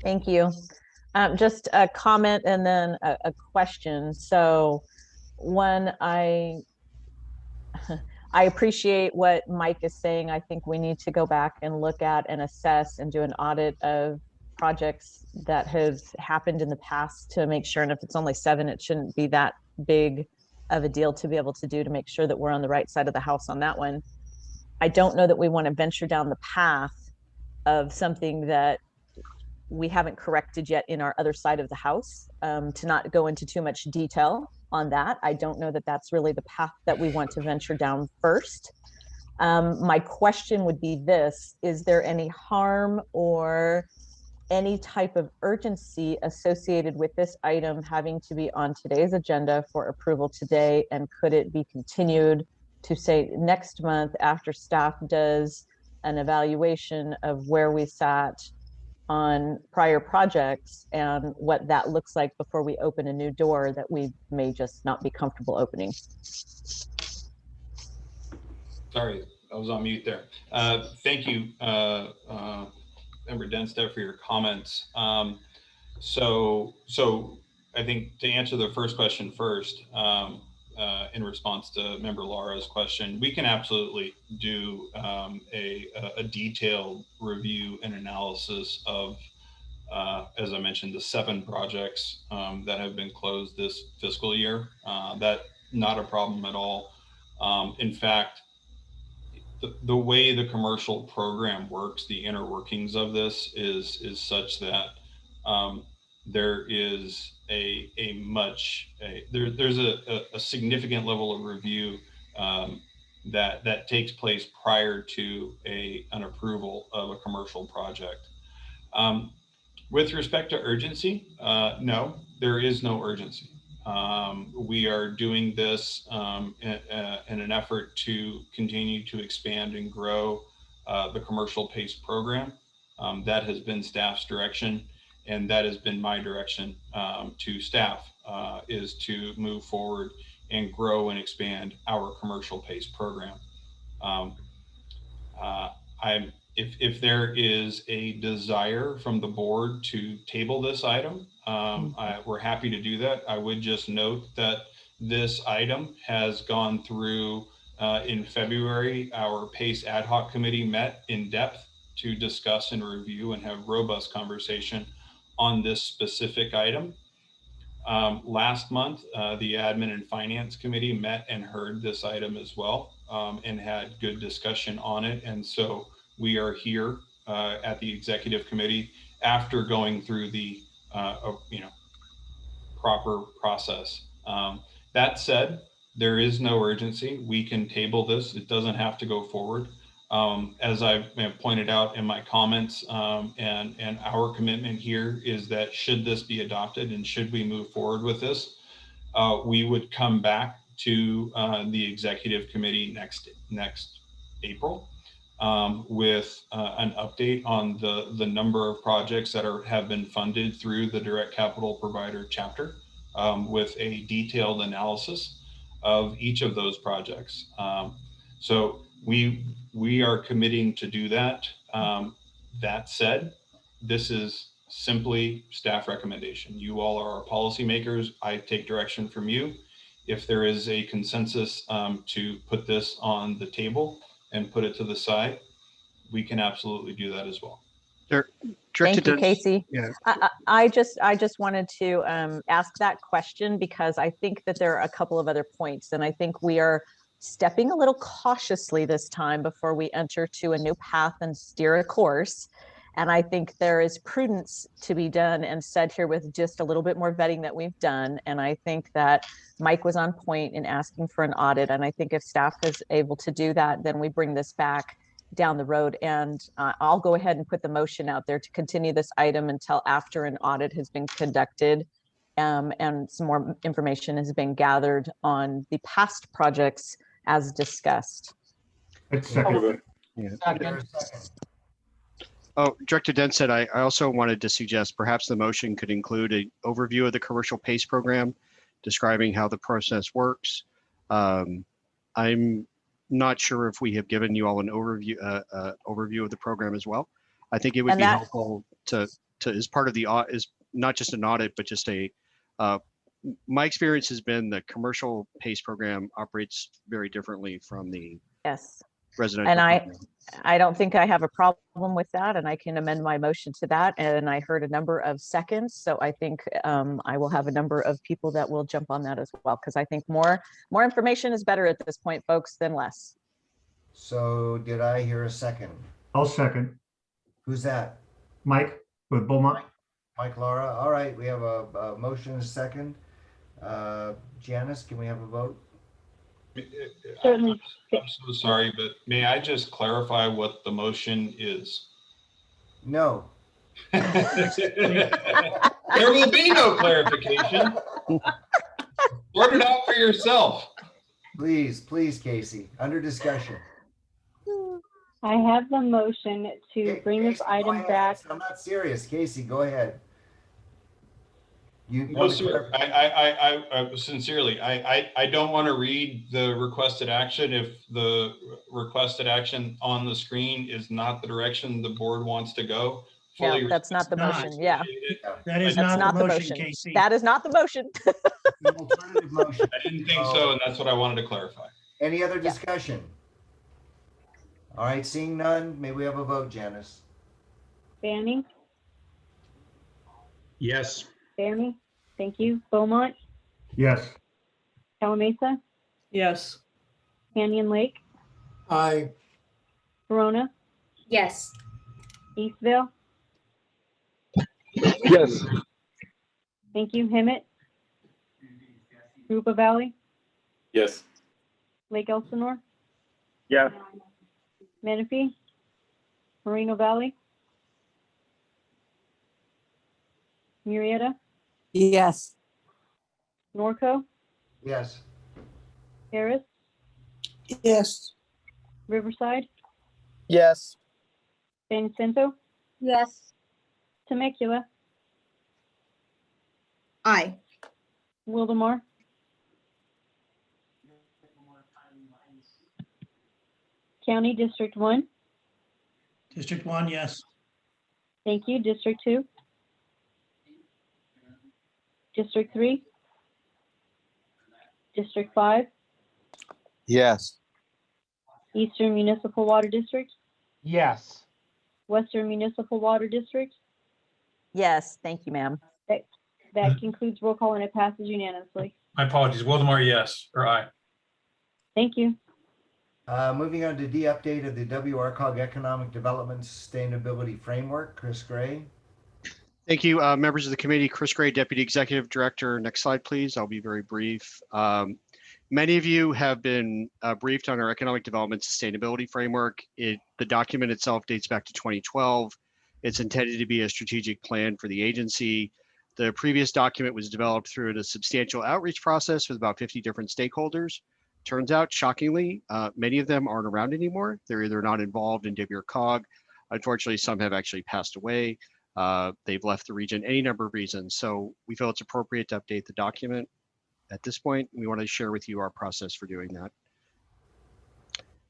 Thank you. Just a comment and then a question. So one, I appreciate what Mike is saying. I think we need to go back and look at and assess and do an audit of projects that have happened in the past to make sure, and if it's only 7, it shouldn't be that big of a deal to be able to do to make sure that we're on the right side of the house on that one. I don't know that we want to venture down the path of something that we haven't corrected yet in our other side of the house, to not go into too much detail on that. I don't know that that's really the path that we want to venture down first. My question would be this: is there any harm or any type of urgency associated with this item having to be on today's agenda for approval today? And could it be continued to say next month after staff does an evaluation of where we sat on prior projects and what that looks like before we open a new door that we may just not be comfortable opening? Sorry, I was on mute there. Thank you, Member Denstead, for your comments. So I think to answer the first question first, in response to Member Laura's question, we can absolutely do a detailed review and analysis of, as I mentioned, the 7 projects that have been closed this fiscal year. That's not a problem at all. In fact, the way the commercial program works, the inner workings of this is such that there is there's a significant level of review that takes place prior to an approval of a commercial project. With respect to urgency, no, there is no urgency. We are doing this in an effort to continue to expand and grow the commercial PACE program. That has been staff's direction, and that has been my direction to staff, is to move forward and grow and expand our commercial PACE program. If there is a desire from the board to table this item, we're happy to do that. I would just note that this item has gone through, in February, our PACE ad hoc committee met in depth to discuss and review and have robust conversation on this specific item. Last month, the admin and finance committee met and heard this item as well, and had good discussion on it. And so we are here at the executive committee after going through the proper process. That said, there is no urgency. We can table this. It doesn't have to go forward. As I've pointed out in my comments, and our commitment here is that should this be adopted and should we move forward with this, we would come back to the executive committee next April with an update on the number of projects that have been funded through the Direct Capital Provider chapter, with a detailed analysis of each of those projects. So we are committing to do that. That said, this is simply staff recommendation. You all are our policymakers. I take direction from you. If there is a consensus to put this on the table and put it to the side, we can absolutely do that as well. Thank you, Casey. Yeah. I just wanted to ask that question because I think that there are a couple of other points, and I think we are stepping a little cautiously this time before we enter to a new path and steer a course. And I think there is prudence to be done and said here with just a little bit more vetting that we've done. And I think that Mike was on point in asking for an audit. And I think if staff is able to do that, then we bring this back down the road. And I'll go ahead and put the motion out there to continue this item until after an audit has been conducted and some more information has been gathered on the past projects as discussed. Second. Oh, Director Dent said, I also wanted to suggest perhaps the motion could include an overview of the commercial PACE program, describing how the process works. I'm not sure if we have given you all an overview of the program as well. I think it would be helpful to as part of the is not just an audit, but just a my experience has been the commercial PACE program operates very differently from the residential And program. I don't think I have a problem with that, and I can amend my motion to that. And I heard a number of seconds, so I think I will have a number of people that will jump on that as well, because I think more information is better at this point, folks, than less. So did I hear a second? I'll second. Who's that? Mike with Beaumont. Mike Laura. All right, we have a motion and a second. Janice, can we have a vote? Certainly. I'm so sorry, but may I just clarify what the motion is? No. There will be no clarification. Sort it out for yourself. Please, Casey, under discussion. I have the motion to bring this item back. I'm not serious. Casey, go ahead. No, sir. I sincerely, I don't want to read the requested action if the requested action on the screen is not the direction the board wants to go. Yeah, that's not the motion. Yeah. That is That's not the motion, Casey. That is not the motion. Alternative motion. I didn't think so, and that's what I wanted to clarify. Any other discussion? All right, seeing none, may we have a vote, Janice? Banning, Yes. Banning, thank you. Beaumont, Yes. Calamasa, Yes. Canyon Lake, Aye. Corona, Yes. Eastville, Yes. thank you. Hemet, Rupa Valley, Yes. Lake Elsinore, Yes. Menifee, Moreno Valley, Murrieta, Yes. Norco, Yes. Harris, Yes. Riverside, Yes. San Jacinto, Yes. Temecula, Aye. Wildemar, County District 1. District 1, yes. Thank you. District 2. District 3. District 5. Yes. Eastern Municipal Water District. Yes. Western Municipal Water District. Yes, thank you, ma'am. That concludes roll call and it passes unanimously. My apologies. Wildemar, yes, or aye. Thank you. Moving on to D, update of the WRCOG Economic Development Sustainability Framework. Chris Gray. Thank you, members of the committee. Chris Gray, Deputy Executive Director. Next slide, please. I'll be very brief. Many of you have been briefed on our Economic Development Sustainability Framework. The document itself dates back to 2012. It's intended to be a strategic plan for the agency. The previous document was developed through a substantial outreach process with about 50 different stakeholders. Turns out, shockingly, many of them aren't around anymore. They're either not involved in WRCOG. Unfortunately, some have actually passed away. They've left the region, any number of reasons. So we feel it's appropriate to update the document. At this point, we want to share with you our process for doing that.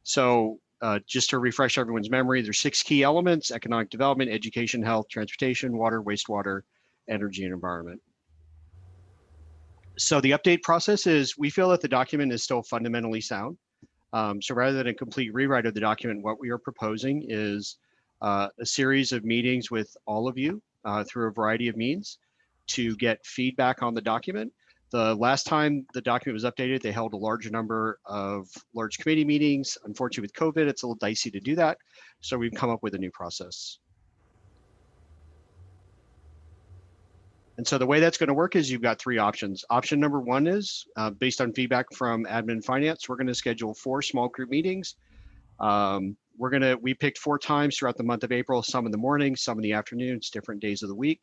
So just to refresh everyone's memory, there's 6 key elements: economic development, education, health, transportation, water, wastewater, energy, and environment. So the update process is, we feel that the document is still fundamentally sound. So rather than a complete rewrite of the document, what we are proposing is a series of meetings with all of you through a variety of means to get feedback on the document. The last time the document was updated, they held a large number of large committee meetings. Unfortunately, with COVID, it's a little dicey to do that. So we've come up with a new process. And so the way that's going to work is you've got 3 options. Option number 1 is based on feedback from admin and finance. We're going to schedule 4 small group meetings. We picked 4 times throughout the month of April, some in the morning, some in the afternoons, different days of the week.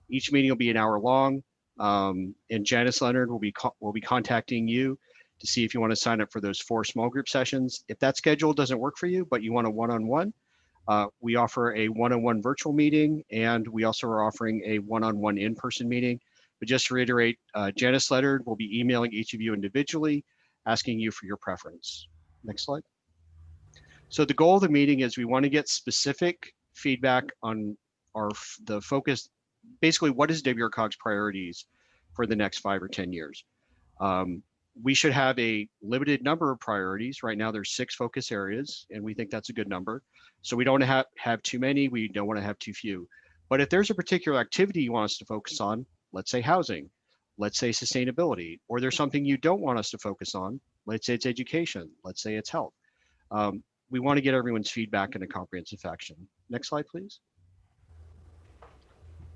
Each meeting will be an hour long. And Janice Leonard will be contacting you to see if you want to sign up for those 4 small group sessions. If that schedule doesn't work for you, but you want a one-on-one, we offer a one-on-one virtual meeting, and we also are offering a one-on-one in-person meeting. But just to reiterate, Janice Leonard will be emailing each of you individually, asking you for your preference. Next slide. So the goal of the meeting is we want to get specific feedback on the focus. Basically, what is WRCOG's priorities for the next 5 or 10 years? We should have a limited number of priorities. Right now, there's 6 focus areas, and we think that's a good number. So we don't have too many. We don't want to have too few. But if there's a particular activity you want us to focus on, let's say housing, let's say sustainability, or there's something you don't want us to focus on, let's say it's education, let's say it's health. We want to get everyone's feedback in a comprehensive fashion. Next slide, please.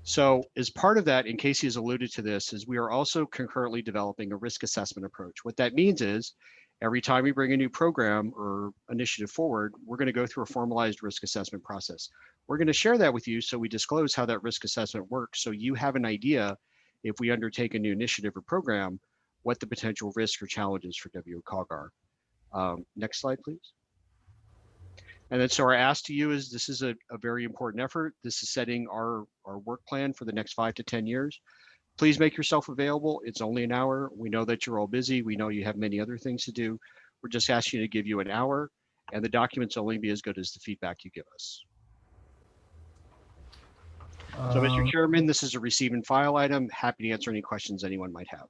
So as part of that, and Casey has alluded to this, is we are also concurrently developing a risk assessment approach. What that means is every time we bring a new program or initiative forward, we're going to go through a formalized risk assessment process. We're going to share that with you so we disclose how that risk assessment works, so you have an idea, if we undertake a new initiative or program, what the potential risks or challenges for WRCOG are. Next slide, please. And then so our ask to you is, this is a very important effort. This is setting our work plan for the next 5 to 10 years. Please make yourself available. It's only an hour. We know that you're all busy. We know you have many other things to do. We're just asking you to give you an hour, and the documents only be as good as the feedback you give us. So Mr. Chairman, this is a receive and file item. Happy to answer any questions anyone might have.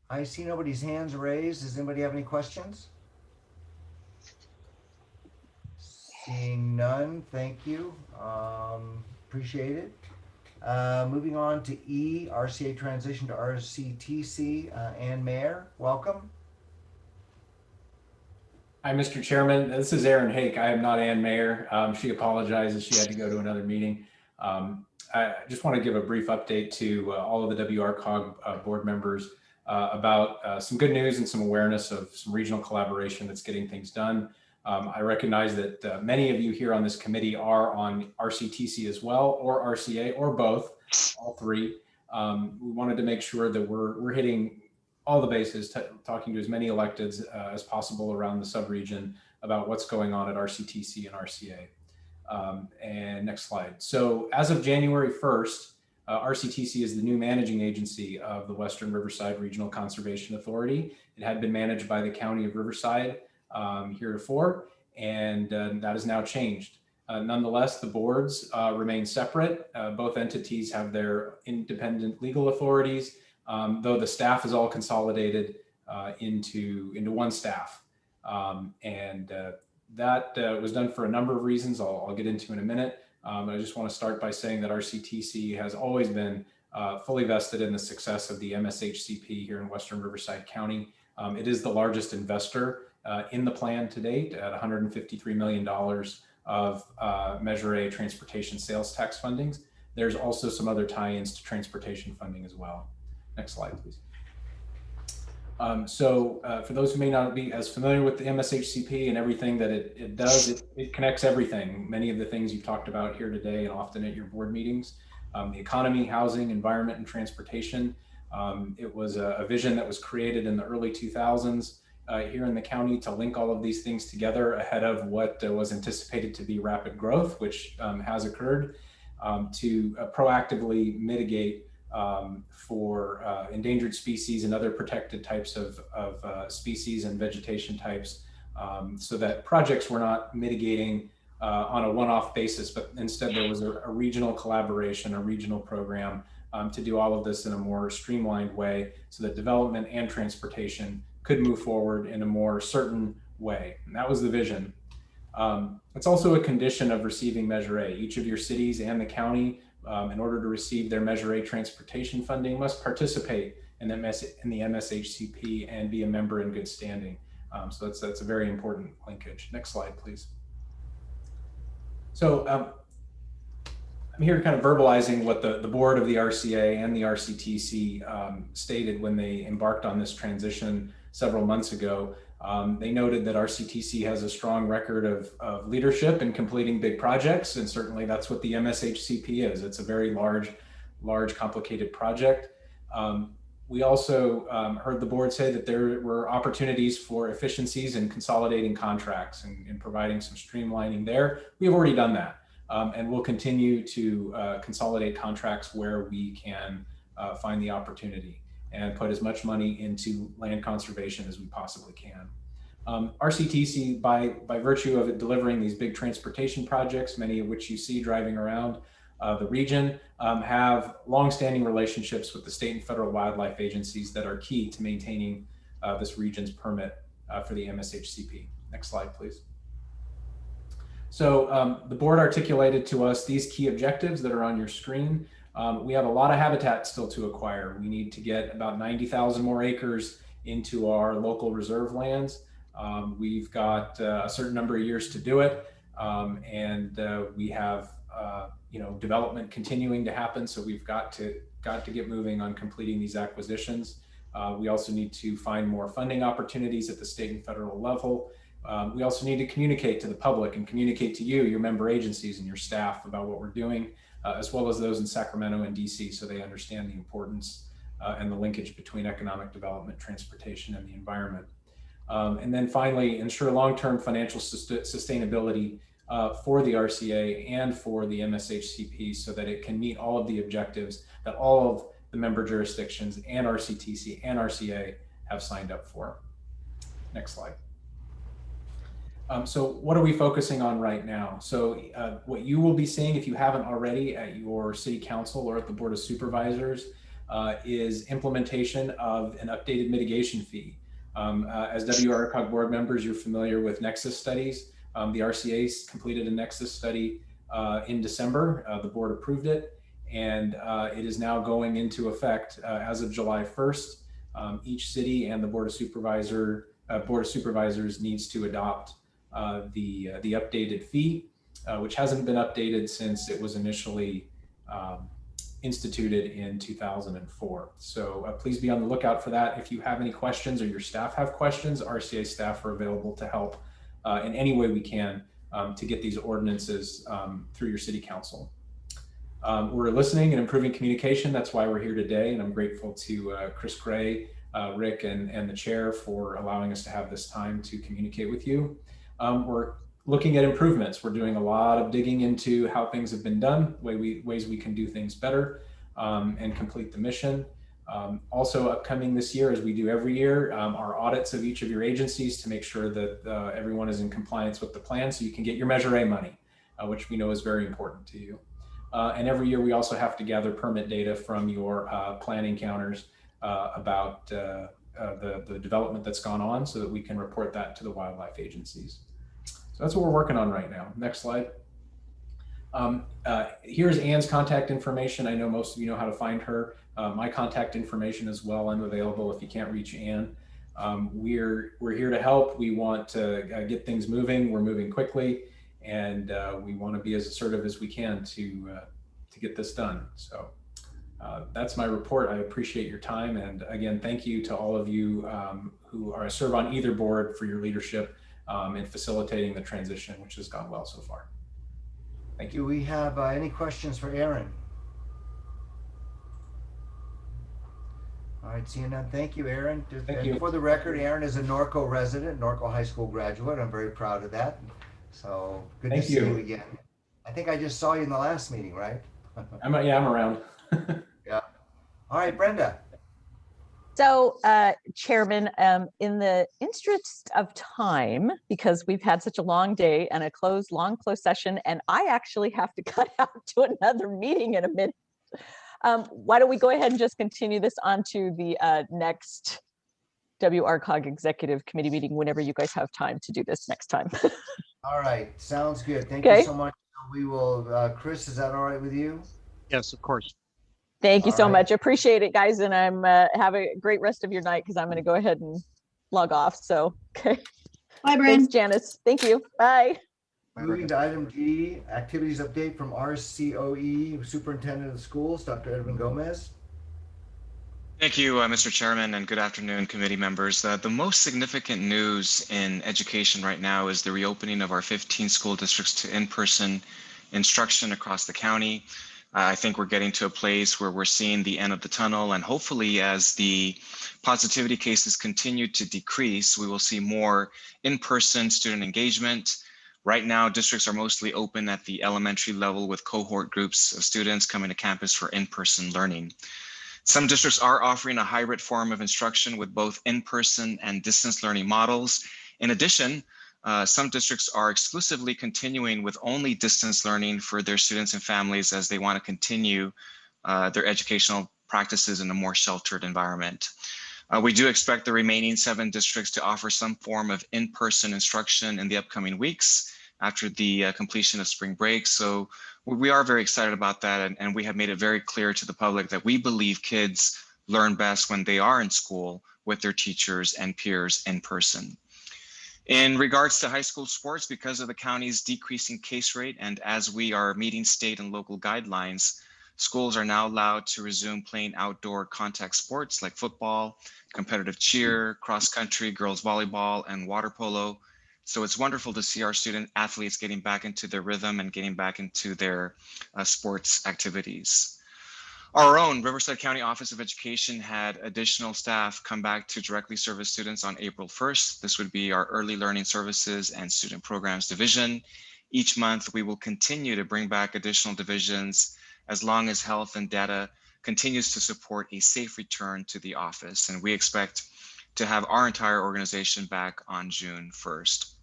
I see nobody's hands raised. Does anybody have any questions? Seeing none, thank you. Appreciate it. Moving on to E, RCA transition to RCTC. Ann Mayer, welcome. Hi, Mr. Chairman. This is Aaron Hake. I am not Ann Mayer. She apologizes. She had to go to another meeting. I just want to give a brief update to all of the WRCOG board members about some good news and some awareness of some regional collaboration that's getting things done. I recognize that many of you here on this committee are on RCTC as well, or RCA, or both, all three. We wanted to make sure that we're hitting all the bases, talking to as many electeds as possible around the subregion about what's going on at RCTC and RCA. And next slide. So as of January 1st, RCTC is the new managing agency of the Western Riverside Regional Conservation Authority. It had been managed by the County of Riverside heretofore, and that has now changed. Nonetheless, the boards remain separate. Both entities have their independent legal authorities, though the staff is all consolidated into one staff. That was done for a number of reasons I'll get into in a minute. I just want to start by saying that RCTC has always been fully vested in the success of the MSHCP here in Western Riverside County. It is the largest investor in the plan to date at $153 million of Measure A transportation sales tax fundings. There's also some other tie-ins to transportation funding as well. Next slide, please. For those who may not be as familiar with the MSHCP and everything that it does, it connects everything. Many of the things you've talked about here today and often at your board meetings, the economy, housing, environment, and transportation. It was a vision that was created in the early 2000s here in the county to link all of these things together ahead of what was anticipated to be rapid growth, which has occurred, to proactively mitigate for endangered species and other protected types of species and vegetation types, so that projects were not mitigating on a one-off basis, but instead there was a regional collaboration, a regional program to do all of this in a more streamlined way so that development and transportation could move forward in a more certain way. And that was the vision. It's also a condition of receiving Measure A. Each of your cities and the county, in order to receive their Measure A transportation funding, must participate in the MSHCP and be a member in good standing. So that's a very important linkage. Next slide, please. So I'm here kind of verbalizing what the board of the RCA and the RCTC stated when they embarked on this transition several months ago. They noted that RCTC has a strong record of leadership in completing big projects, and certainly that's what the MSHCP is. It's a very large, complicated project. We also heard the board say that there were opportunities for efficiencies in consolidating contracts and providing some streamlining there. We have already done that, and we'll continue to consolidate contracts where we can find the opportunity and put as much money into land conservation as we possibly can. RCTC, by virtue of it delivering these big transportation projects, many of which you see driving around the region, have longstanding relationships with the state and federal wildlife agencies that are key to maintaining this region's permit for the MSHCP. Next slide, please. So the board articulated to us these key objectives that are on your screen. We have a lot of habitat still to acquire. We need to get about 90,000 more acres into our local reserve lands. We've got a certain number of years to do it, and we have development continuing to happen. So we've got to get moving on completing these acquisitions. We also need to find more funding opportunities at the state and federal level. We also need to communicate to the public and communicate to you, your member agencies and your staff about what we're doing, as well as those in Sacramento and DC, so they understand the importance and the linkage between economic development, transportation, and the environment. And then finally, ensure long-term financial sustainability for the RCA and for the MSHCP so that it can meet all of the objectives that all of the member jurisdictions and RCTC and RCA have signed up for. Next slide. So what are we focusing on right now? So what you will be seeing, if you haven't already, at your city council or at the board of supervisors, is implementation of an updated mitigation fee. As WRCOG board members, you're familiar with Nexus studies. The RCA completed a Nexus study in December. The board approved it, and it is now going into effect as of July 1st. Each city and the board of supervisors needs to adopt the updated fee, which hasn't been updated since it was initially instituted in 2004. So please be on the lookout for that. If you have any questions or your staff have questions, RCA staff are available to help in any way we can to get these ordinances through your city council. We're listening and improving communication. That's why we're here today. And I'm grateful to Chris Gray, Rick, and the chair for allowing us to have this time to communicate with you. We're looking at improvements. We're doing a lot of digging into how things have been done, ways we can do things better and complete the mission. Also upcoming this year, as we do every year, our audits of each of your agencies to make sure that everyone is in compliance with the plan so you can get your Measure A money, which we know is very important to you. And every year we also have to gather permit data from your planning counters about the development that's gone on so that we can report that to the wildlife agencies. So that's what we're working on right now. Next slide. Here's Anne's contact information. I know most of you know how to find her. My contact information as well. I'm available if you can't reach Anne. We're here to help. We want to get things moving. We're moving quickly, and we want to be as assertive as we can to get this done. So that's my report. I appreciate your time, and again, thank you to all of you who serve on either board for your leadership in facilitating the transition, which has gone well so far. Thank you. Do we have any questions for Aaron? All right, seeing none. Thank you, Aaron. Thank you. For the record, Aaron is a Norco resident, Norco High School graduate. I'm very proud of that. So good to see you again. I think I just saw you in the last meeting, right? I'm around. Yeah. All right, Brenda. So, Chairman, in the interest of time, because we've had such a long day and a long closed session, and I actually have to cut out to another meeting in a minute, why don't we go ahead and just continue this on to the next WRCOG Executive Committee meeting whenever you guys have time to do this next time. All right, sounds good. Thank you so much. We will, Chris, is that all right with you? Yes, of course. Thank you so much. Appreciate it, guys. And I'm have a great rest of your night because I'm going to go ahead and log off. So, okay. Bye, Bryn. Thanks, Janice. Thank you. Bye. Moving to item G, activities update from RCOE, Superintendent of Schools, Dr. Edwin Gomez. Thank you, Mr. Chairman, and good afternoon, committee members. The most significant news in education right now is the reopening of our 15 school districts to in-person instruction across the county. I think we're getting to a place where we're seeing the end of the tunnel, and hopefully as the positivity cases continue to decrease, we will see more in-person student engagement. Right now, districts are mostly open at the elementary level with cohort groups of students coming to campus for in-person learning. Some districts are offering a hybrid form of instruction with both in-person and distance learning models. In addition, some districts are exclusively continuing with only distance learning for their students and families as they want to continue their educational practices in a more sheltered environment. We do expect the remaining 7 districts to offer some form of in-person instruction in the upcoming weeks after the completion of spring break. So we are very excited about that, and we have made it very clear to the public that we believe kids learn best when they are in school with their teachers and peers in person. In regards to high school sports, because of the county's decreasing case rate and as we are meeting state and local guidelines, schools are now allowed to resume playing outdoor contact sports like football, competitive cheer, cross country, girls volleyball, and water polo. So it's wonderful to see our student athletes getting back into their rhythm and getting back into their sports activities. Our own Riverside County Office of Education had additional staff come back to directly service students on April 1st. This would be our Early Learning Services and Student Programs Division. Each month, we will continue to bring back additional divisions as long as health and data continues to support a safe return to the office. And we expect to have our entire organization back on June 1st.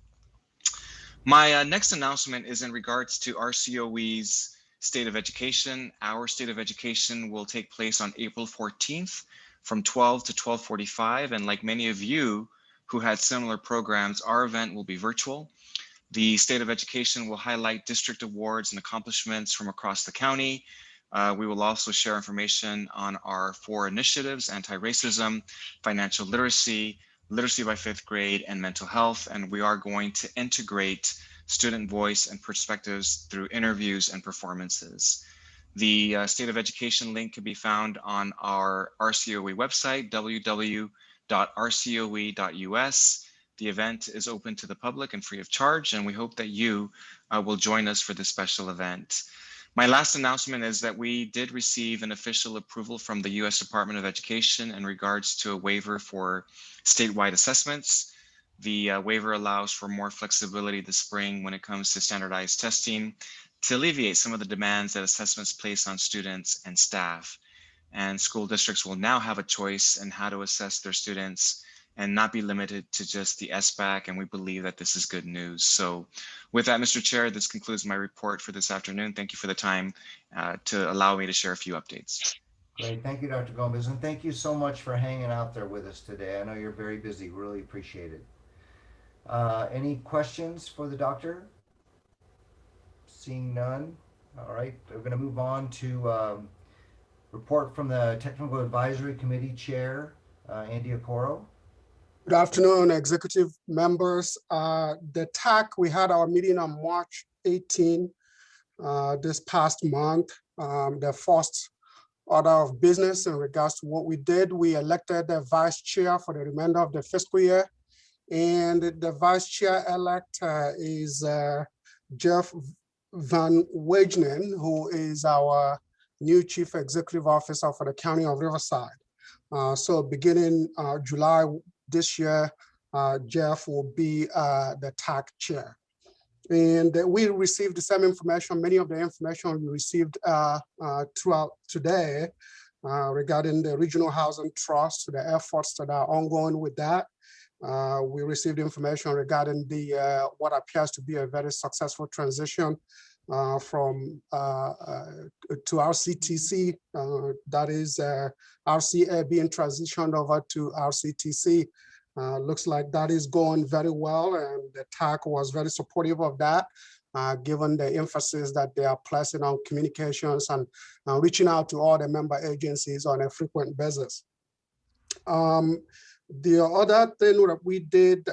My next announcement is in regards to RCOE's State of Education. Our State of Education will take place on April 14th from 12 to 12:45. And like many of you who had similar programs, our event will be virtual. The State of Education will highlight district awards and accomplishments from across the county. We will also share information on our 4 initiatives: anti-racism, financial literacy, literacy by 5th grade, and mental health. And we are going to integrate student voice and perspectives through interviews and performances. The State of Education link can be found on our RCOE website, www.rcoe.us. The event is open to the public and free of charge, and we hope that you will join us for this special event. My last announcement is that we did receive an official approval from the U.S. Department of Education in regards to a waiver for statewide assessments. The waiver allows for more flexibility this spring when it comes to standardized testing to alleviate some of the demands that assessments place on students and staff. And school districts will now have a choice in how to assess their students and not be limited to just the SBAC, and we believe that this is good news. So with that, Mr. Chair, this concludes my report for this afternoon. Thank you for the time to allow me to share a few updates. Great, thank you, Dr. Gomez, and thank you so much for hanging out there with us today. I know you're very busy, really appreciate it. Any questions for the doctor? Seeing none. All right, we're going to move on to report from the Technical Advisory Committee Chair, Andy Okoro. Good afternoon, executive members. The TAC, we had our meeting on March 18 this past month. The first order of business in regards to what we did, we elected the vice chair for the remainder of the fiscal year. And the vice chair elect is Jeff Van Wagenen, who is our new chief executive officer for the County of Riverside. So beginning July this year, Jeff will be the TAC chair. And we received the same information, many of the information we received throughout today regarding the Regional Housing Trust, the efforts that are ongoing with that. We received information regarding the what appears to be a very successful transition from to RCTC, that is RCA being transitioned over to RCTC. Looks like that is going very well, and the TAC was very supportive of that, given the emphasis that they are placing on communications and reaching out to all the member agencies on a frequent basis. The other thing that we did,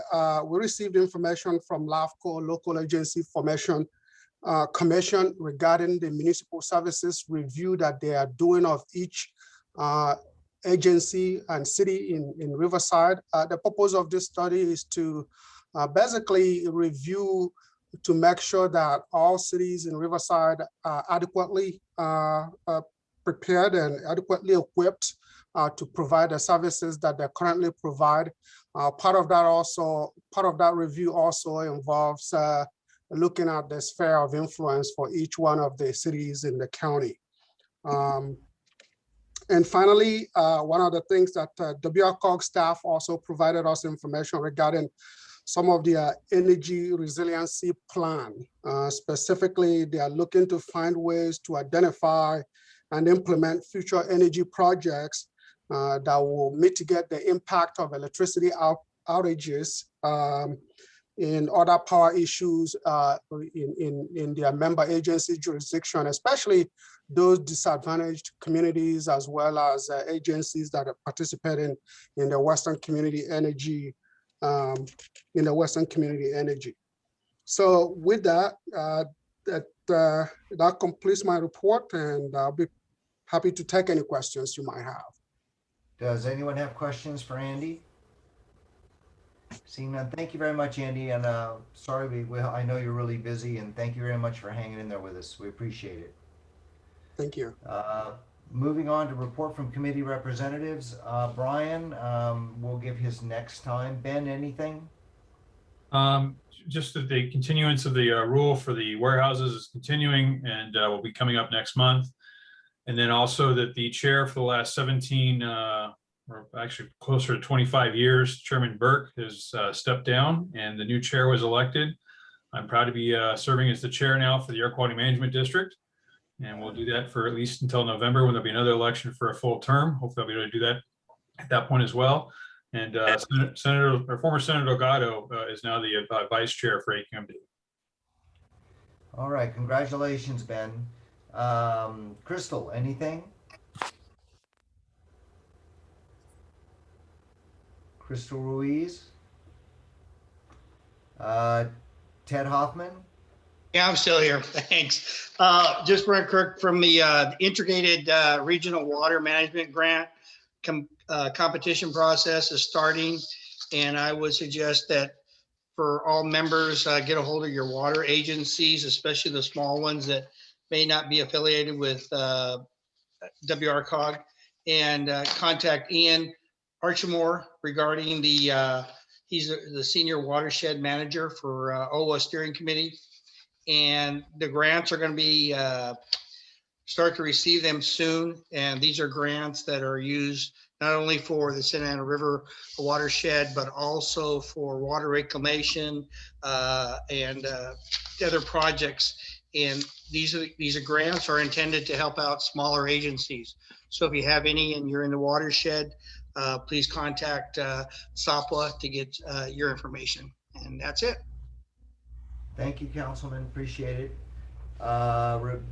we received information from LAFCO, Local Agency Formation Commission, regarding the municipal services review that they are doing of each agency and city in Riverside. The purpose of this study is to basically review to make sure that all cities in Riverside are adequately prepared and adequately equipped to provide the services that they currently provide. Part of that review also involves looking at the sphere of influence for each one of the cities in the county. And finally, one of the things that WRCOG staff also provided us information regarding some of the energy resiliency plan. Specifically, they are looking to find ways to identify and implement future energy projects that will mitigate the impact of electricity outages in other power issues in their member agency jurisdiction, especially those disadvantaged communities, as well as agencies that are participating in the Western Community Energy, So with that, that completes my report, and I'll be happy to take any questions you might have. Does anyone have questions for Andy? Seeing none, thank you very much, Andy. And sorry, I know you're really busy, and thank you very much for hanging in there with us. We appreciate it. Thank you. Moving on to report from committee representatives. Brian will give his next time. Ben, anything? Just that the continuance of the rule for the warehouses is continuing and will be coming up next month. And then also that the chair for the last 17, or actually closer to 25 years, Chairman Burke has stepped down and the new chair was elected. I'm proud to be serving as the chair now for the Air Quality Management District. And we'll do that for at least until November, when there'll be another election for a full term. Hopefully I'll be able to do that at that point as well. And former Senator Delgado is now the vice chair for AQMD. All right, congratulations, Ben. Crystal, anything? Crystal Ruiz? Ted Hoffman? Yeah, I'm still here. Thanks. Just Brent Kirk from the Integrated Regional Water Management Grant competition process is starting. And I would suggest that for all members, get a hold of your water agencies, especially the small ones that may not be affiliated with WRCOG, and contact Ian Archimore regarding he's the senior watershed manager for OWA steering committee. And the grants are going to be start to receive them soon. And these are grants that are used not only for the Santa Ana River watershed, but also for water reclamation and other projects. And these are grants are intended to help out smaller agencies. So if you have any and you're in the watershed, please contact SAPWA to get your information. And that's it. Thank you, Councilman. Appreciate it.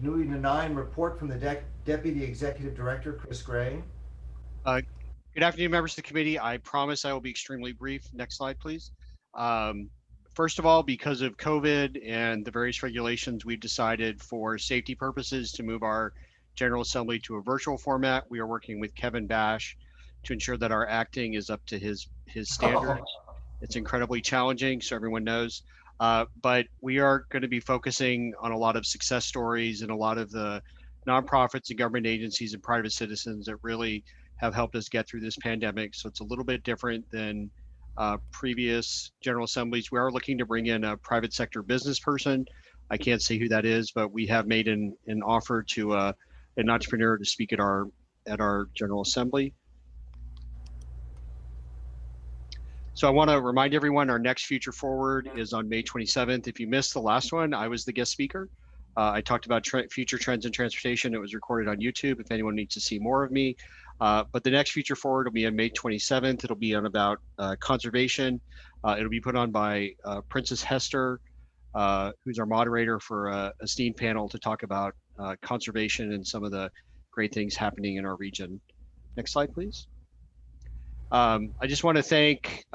Moving to 9, report from the Deputy Executive Director, Chris Gray. Good afternoon, members of the committee. I promise I will be extremely brief. Next slide, please. First of all, because of COVID and the various regulations, we've decided for safety purposes to move our General Assembly to a virtual format. We are working with Kevin Bash to ensure that our acting is up to his standards. It's incredibly challenging, so everyone knows. But we are going to be focusing on a lot of success stories and a lot of the nonprofits and government agencies and private citizens that really have helped us get through this pandemic. So it's a little bit different than previous General Assemblies. We are looking to bring in a private sector business person. I can't say who that is, but we have made an offer to an entrepreneur to speak at our General Assembly. So I want to remind everyone our next Future Forward is on May 27th. If you missed the last one, I was the guest speaker. I talked about future trends in transportation. It was recorded on YouTube if anyone needs to see more of me. But the next Future Forward will be on May 27th. It'll be on about conservation. It'll be put on by Princess Hester, who's our moderator for a esteemed panel to talk about conservation and some of the great things happening in our region. Next slide, please. I just want to thank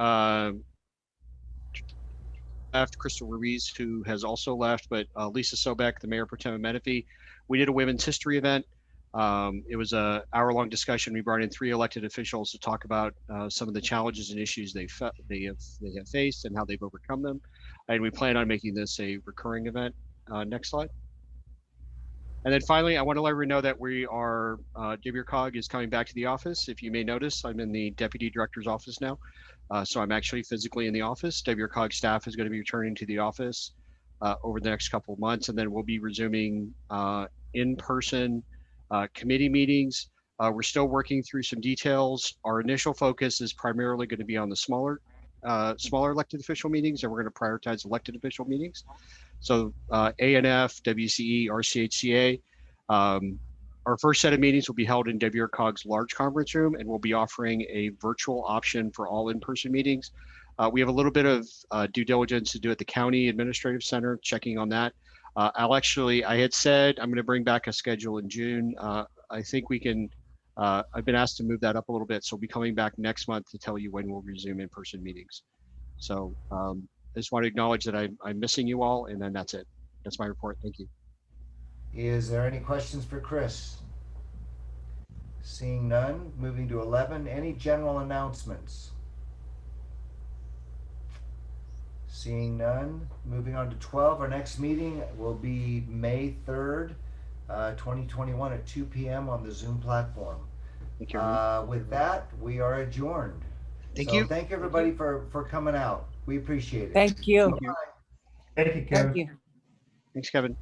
Crystal Ruiz, who has also left, but Lisa Sobek, the Mayor Pro Tem of Menifee. We did a Women's History event. It was an hour-long discussion. We brought in 3 elected officials to talk about some of the challenges and issues they have faced and how they've overcome them. And we plan on making this a recurring event. Next slide. And then finally, I want to let everyone know that we are, WRCOG is coming back to the office. If you may notice, I'm in the Deputy Director's office now. So I'm actually physically in the office. WRCOG staff is going to be returning to the office over the next couple of months, and then we'll be resuming in-person committee meetings. We're still working through some details. Our initial focus is primarily going to be on the smaller elected official meetings, and we're going to prioritize elected official meetings. So ANF, WCE, RCHCA. Our first set of meetings will be held in WRCOG's large conference room, and we'll be offering a virtual option for all in-person meetings. We have a little bit of due diligence to do at the County Administrative Center, checking on that. I had said I'm going to bring back a schedule in June. I think we can, I've been asked to move that up a little bit, so we'll be coming back next month to tell you when we'll resume in-person meetings. So I just want to acknowledge that I'm missing you all, and then that's it. That's my report. Thank you. Is there any questions for Chris? Seeing none, moving to 11, any general announcements? Seeing none, moving on to 12, our next meeting will be May 3rd, 2021 at 2 p.m. on the Zoom platform. Thank you. With that, we are adjourned. Thank you. Thank everybody for coming out. We appreciate it. Thank you. Bye-bye. Thank you, Kevin. Thank you. Thanks, Kevin.